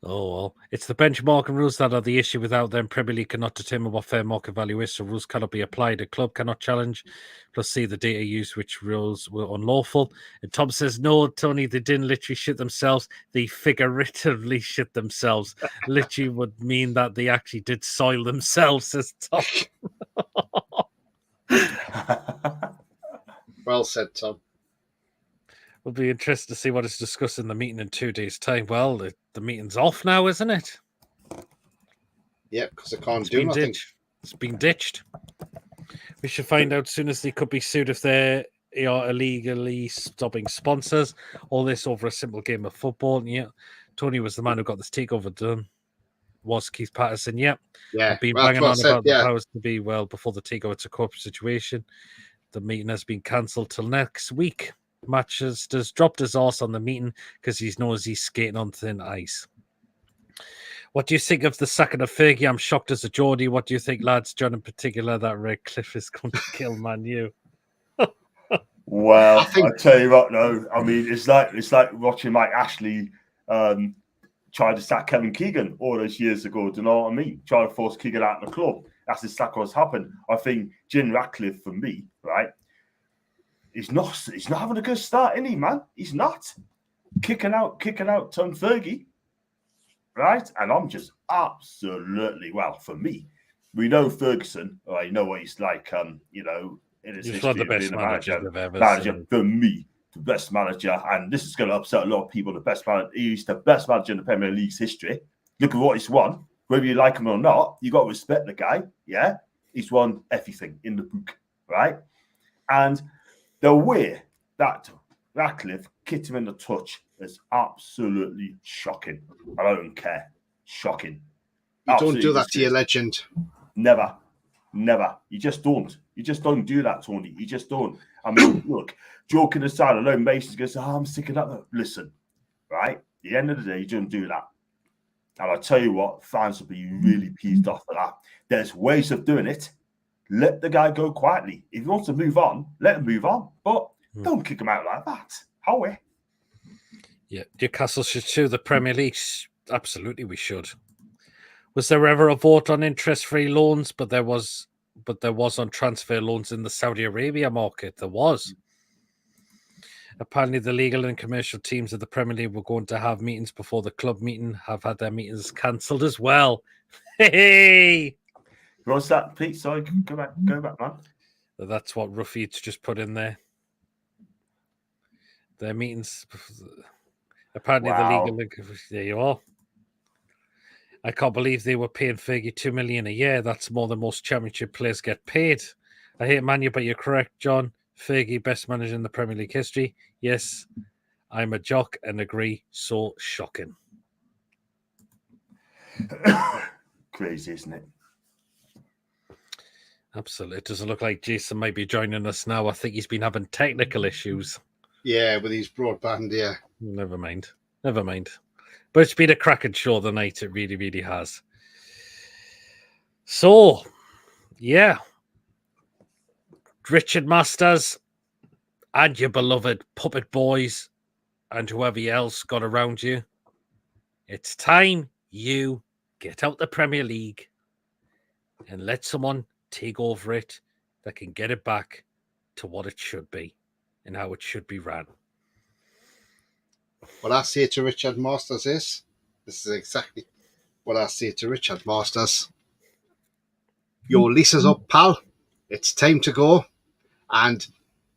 Oh, well, it's the benchmarking rules that are the issue. Without them, Premier League cannot determine what fair market value is, so rules cannot be applied. A club cannot challenge, plus see the data used, which rules were unlawful. And Tom says, no, Tony, they didn't literally shit themselves. They figuratively shit themselves. Literally would mean that they actually did soil themselves, says Tom. Well said, Tom. We'll be interested to see what is discussed in the meeting in 2 days' time. Well, the meeting's off now, isn't it? Yeah, because I can't do nothing. It's been ditched. We should find out soon as they could be sued if they are illegally stopping sponsors. All this over a simple game of football. And yeah, Tony was the man who got this takeover done. Was Keith Patterson? Yep. Yeah. I've been banging on about the powers to be. Well, before the takeover, it's a corporate situation. The meeting has been cancelled till next week. Manchester's dropped his arse on the meeting because he knows he's skating on thin ice. What do you think of the sacking of Fergie? I'm shocked as a Geordie. What do you think, lads? John in particular, that Redcliffe is going to kill Man U. Well, I tell you what, no. I mean, it's like watching Mike Ashley try to sack Kevin Keegan all those years ago. Do you know what I mean? Try to force Keegan out of the club. That's exactly what's happened. I think Jim Ratcliffe, for me, right, he's not having a good start, is he, man? He's not. Kicking out Tom Fergie, right? And I'm just absolutely, well, for me, we know Ferguson, you know what he's like, in his history the best manager I've ever seen. For me, the best manager, and this is going to upset a lot of people, he's the best manager in the Premier League's history. Look at what he's won. Whether you like him or not, you got to respect the guy, yeah? He's won everything in the book, right? And the way that Ratcliffe kicked him in the touch is absolutely shocking. I don't care. Shocking. You Absolutely don't do that to your legend. Never. You just don't. You just don't do that, Tony. You just don't. I mean, look, joking aside, I know Mason's going to say, I'm sick of that. Listen, right? At the end of the day, you don't do that. And I'll tell you what, fans will be really peeved off at that. There's ways of doing it. Let the guy go quietly. If he wants to move on, let him move on. But don't kick him out like that. Howie. Yeah, Newcastle should sue the Premier League. Absolutely, we should. Was there ever a vote on interest-free loans? But there was on transfer loans in the Saudi Arabia market. There was. Apparently, the legal and commercial teams of the Premier League were going to have meetings before the club meeting. Have had their meetings cancelled as well. Hey. What's that, Pete? Sorry, go back, man. That's what Ruffy's just put in there. Their meetings. Apparently, wow. The legal. There you are. I can't believe they were paying Fergie $2 million a year. That's more than most Championship players get paid. I hate Man U, but you're correct, John. Fergie, best manager in the Premier League history. Yes, I'm a jock and agree. So shocking. Crazy, isn't it? Absolutely. It doesn't look like Jason might be joining us now. I think he's been having technical issues. Yeah, with his broadband, yeah. Never mind. But it's been a cracking show tonight. It really, really has. So, yeah. Richard Masters and your beloved puppet boys and whoever else got around you. It's time you get out the Premier League and let someone take over it that can get it back to what it should be and how it should be ran. What I say to Richard Masters is, this is exactly what I say to Richard Masters. Your lease is up, pal. It's time to go. And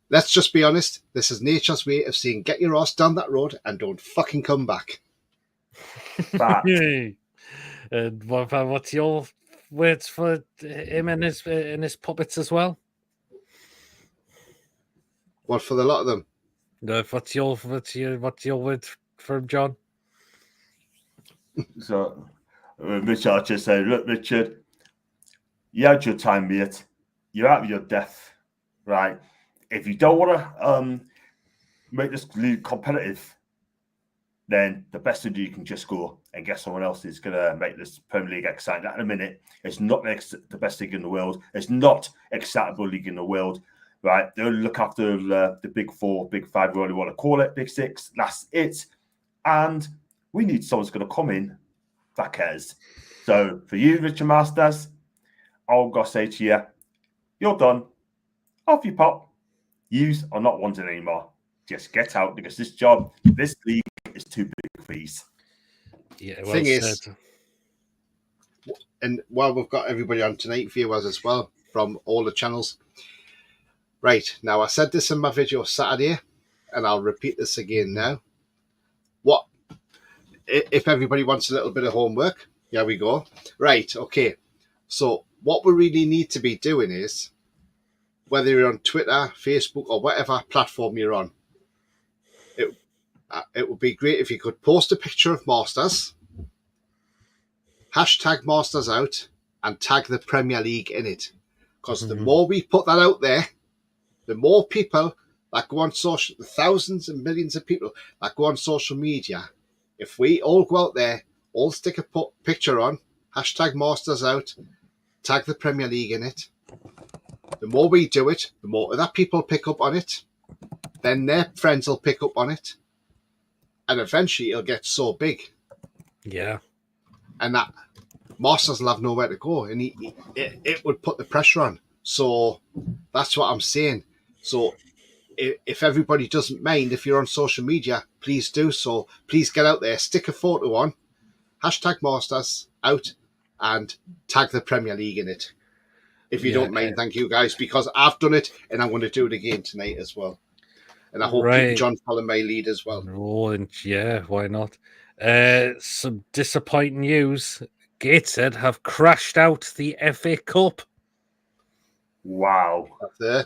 let's just be honest. This is nature's way of saying, get your ass down that road and don't fucking come back. And what's your words for him and his puppets as well? What for the lot of them? What's your word for him, John? So, Richard Archer said, look, Richard, you had your time, mate. You're out of your depth, right? If you don't want to make this league competitive, then the best thing you can just go and get someone else who's going to make this Premier League exciting. At the minute, it's not the best league in the world. It's not excitable league in the world, right? They only look after the big four, big five, whatever you want to call it, big six. That's it. And we need someone who's going to come in that cares. So for you, Richard Masters, I'll go say to you, you're done. Off you pop. Yous are not wanted anymore. Just get out because this league is too big for these. Yeah, well Thing said. is, and while we've got everybody on tonight, viewers as well from all the channels. Right, now I said this in my video Saturday, and I'll repeat this again now. What if everybody wants a little bit of homework? Here we go. Right, okay. So what we really need to be doing is, whether you're on Twitter, Facebook, or whatever platform you're on, it would be great if you could post a picture of Masters, hashtag Masters out, and tag the Premier League in it. Because the more we put that out there, the more people that go on social, the thousands and millions of people that go on social media, if we all go out there, all stick a picture on, hashtag Masters out, tag the Premier League in it, the more we do it, the more other people pick up on it, then their friends will pick up on it, and eventually it'll get so big. Yeah. And that Masters will have nowhere to go, and it would put the pressure on. So that's what I'm saying. So if everybody doesn't mind, if you're on social media, please do so. Please get out there, stick a photo on, hashtag Masters out, and tag the Premier League in it. If you don't mind, thank you guys, because I've done it and I'm going to do it again tonight as well. And I hope John follow my lead as well. Oh, and yeah, why not? Some disappointing news. Gateshead have crashed out the FA Cup. Wow. That's there.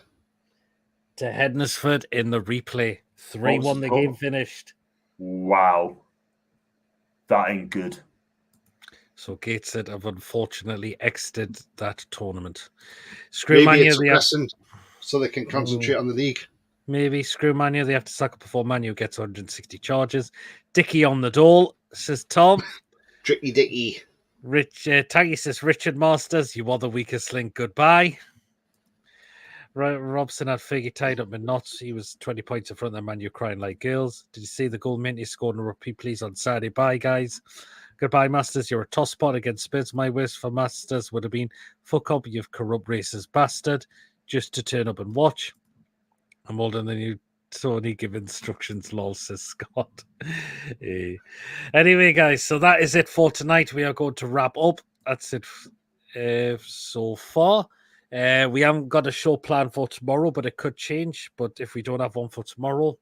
To Hednesford in the replay. 3-1 the game finished. Wow. That ain't good. So Gateshead have unfortunately exited that tournament. Maybe it's a lesson so they can concentrate on the league. Maybe screw Manu. They have to suck up before Manu gets 160 charges. Dicky on the dole, says Tom. Tricky Dicky. Taggy says, Richard Masters, you are the weakest link. Goodbye. Robson had Figgy tied up in knots. He was 20 points in front of Manu crying like girls. Did you see the goal Minty scored in a repeat, please, on Saturday? Bye, guys. Goodbye, Masters. You're a toss spot against Spurs. My wish for Masters would have been, fuck up, you've corrupt racist bastard, just to turn up and watch. I'm older than you, Tony. Give instructions, lol, says Scott. Anyway, guys, so that is it for tonight. We are going to wrap up. That's it so far. We haven't got a show plan for tomorrow, but it could change. But if we don't have one for tomorrow,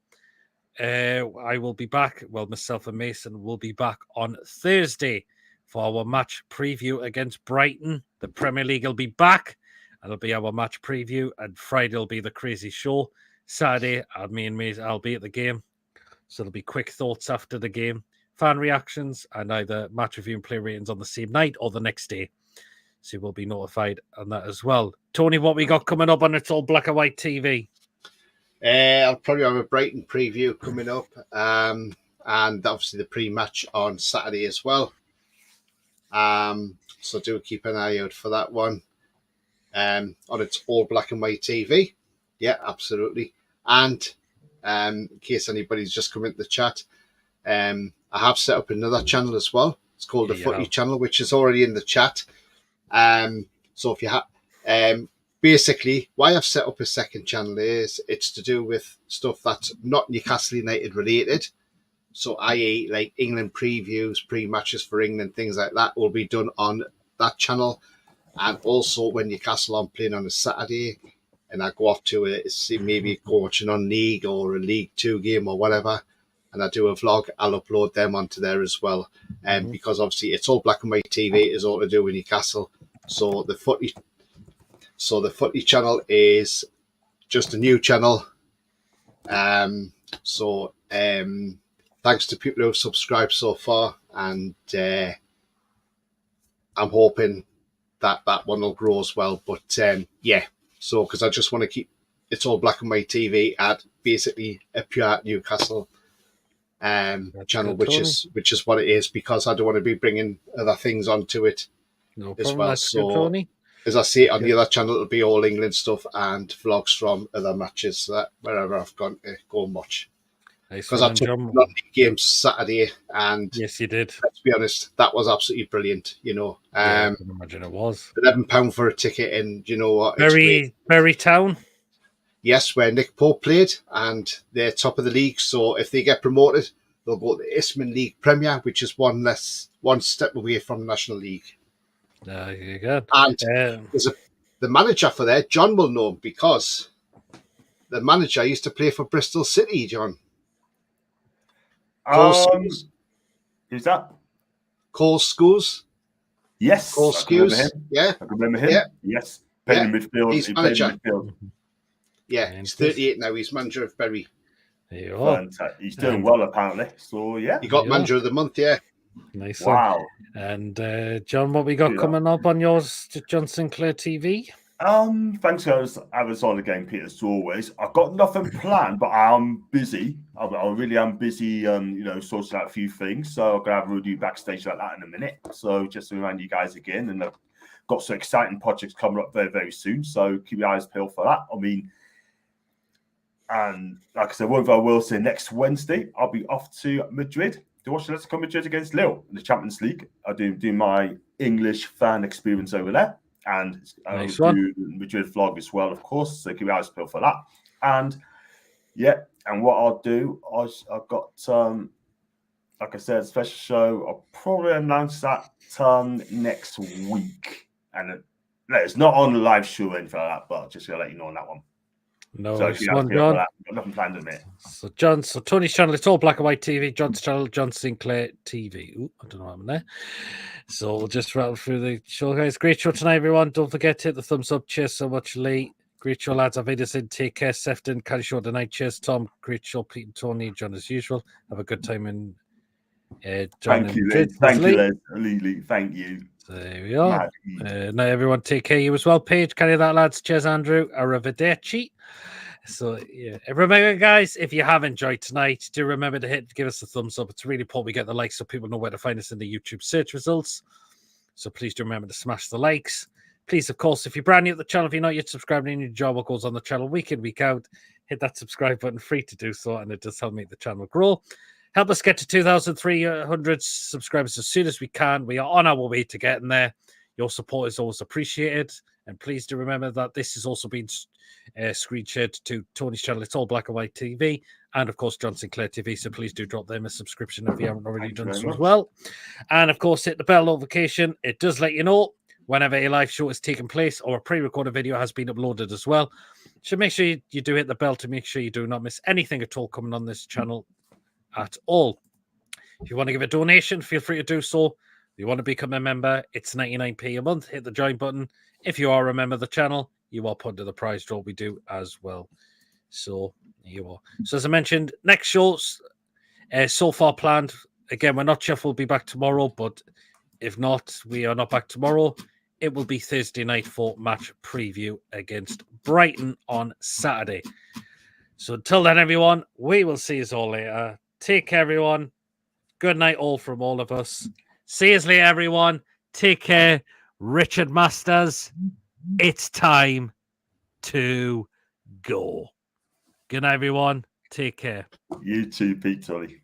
I will be back. Well, myself and Mason will be back on Thursday for our match preview against Brighton. The Premier League will be back. It'll be our match preview, and Friday will be the crazy show. Saturday, me and Mason, I'll be at the game. So there'll be quick thoughts after the game, fan reactions, and either match review and play ratings on the same night or the next day. So we'll be notified on that as well. Tony, what we got coming up on It's All Black and White TV? I'll probably have a Brighton preview coming up, and obviously the pre-match on Saturday as well. So do keep an eye out for that one. On It's All Black and White TV. Yeah, absolutely. And in case anybody's just come into the chat, I have set up another channel as well. It's called the Footy Channel, which is already in the chat. So if you have, basically, why I've set up a second channel is it's to do with stuff that's not Newcastle United related. So, i.e., like England previews, pre-matches for England, things like that will be done on that channel. And also when Newcastle are playing on a Saturday, and I go off to it, see maybe coaching on league or a League 2 game or whatever, and I do a vlog, I'll upload them onto there as well. And because obviously it's all black and white TV, is all to do with Newcastle. So the footy channel is just a new channel. Thanks to people who have subscribed so far, and I'm hoping that one will grow as well. But so because I just want to keep it's all black and white TV at basically a pure Newcastle channel, which is what it is, because I don't want to be bringing other things onto it as well. So as I say, on the other channel, it'll be all England stuff and vlogs from other matches, so that wherever I've gone to go and watch. Because I took non-league games Saturday, and yes, you did. Let's be honest, that was absolutely brilliant. I can imagine it was £11 for a ticket, and you know what? Bury Town. Yes, where Nick Pope played, and they're top of the league. So if they get promoted, they'll go to the Isthmian League Premier, which is one step away from the National League. There you go. And the manager for there, John will know, because the manager used to play for Bristol City, John. Who's that? Cole Scholes. Yes. Cole Scholes. Yeah. I can remember him. Yeah. Yes. Playing in midfield. He's manager. Yeah, he's 38 now. He's manager of Bury. He's doing well, apparently. So, yeah. He got manager of the month, yeah. Nice. Wow. And, John, what we got coming up on yours, John Sinclair TV? Thanks, guys. I was on the game, Peter, as always. I've got nothing planned, but I'm busy. I really am busy, sorting out a few things. So I'm going to have a review backstage like that in a minute. So just to remind you guys again, and I've got some exciting projects coming up very, very soon. So keep your eyes peeled for that. I mean, and like I said, one thing I will say, next Wednesday, I'll be off to Madrid to watch Atletico Madrid against Lille in the Champions League. I do my English fan experience over there. And I'll do Madrid vlog as well, of course. So keep your eyes peeled for that. And and what I'll do, I've got, like I said, a special show. I'll probably announce that next week. And it's not on the live show or anything like that, but just going to let you know on that one. No, so John. Got nothing planned in it. So Tony's channel, it's all black and white TV. John's channel, John Sinclair TV. Ooh, I don't know what happened there. So we'll just rattle through the show, guys. Great show tonight, everyone. Don't forget to hit the thumbs up. Cheers so much, Lee. Great show, lads. I've made us in. Take care, Sefton. Carry show tonight. Cheers, Tom. Great show, Pete and Tony. John, as usual. Have a good time in John. Thank you, Les. Thank you, Les. Lee. Thank you. So there we are. Now, everyone, take care. You as well, Paige. Carry that, lads. Cheers, Andrew. Arrivederci. So, remember, guys, if you have enjoyed tonight, do remember to give us a thumbs up. It's really important we get the likes so people know where to find us in the YouTube search results. So please do remember to smash the likes. Please, of course, if you're brand new to the channel, if you're not yet subscribed and you enjoy what goes on the channel week in, week out, hit that subscribe button, free to do so, and it does help make the channel grow. Help us get to 2,300 subscribers as soon as we can. We are on our way to getting there. Your support is always appreciated. And please do remember that this is also being screen shared to Tony's channel. It's all black and white TV. And, of course, John Sinclair TV. So please do drop them a subscription if you haven't already done so as well. And, of course, hit the bell notification. It does let you know whenever a live show is taking place or a pre-recorded video has been uploaded as well. So make sure you do hit the bell to make sure you do not miss anything at all coming on this channel at all. If you want to give a donation, feel free to do so. If you want to become a member, it's 99p a month. Hit the join button. If you are a member of the channel, you are put to the prize draw we do as well. So you are. So as I mentioned, next shows so far planned. Again, we're not sure if we'll be back tomorrow, but if not, we are not back tomorrow. It will be Thursday night for match preview against Brighton on Saturday. So until then, everyone, we will see you all later. Take care, everyone. Good night all from all of us. See you later, everyone. Take care. Richard Masters, it's time to go. Good night, everyone. Take care. You too, Pete Tully.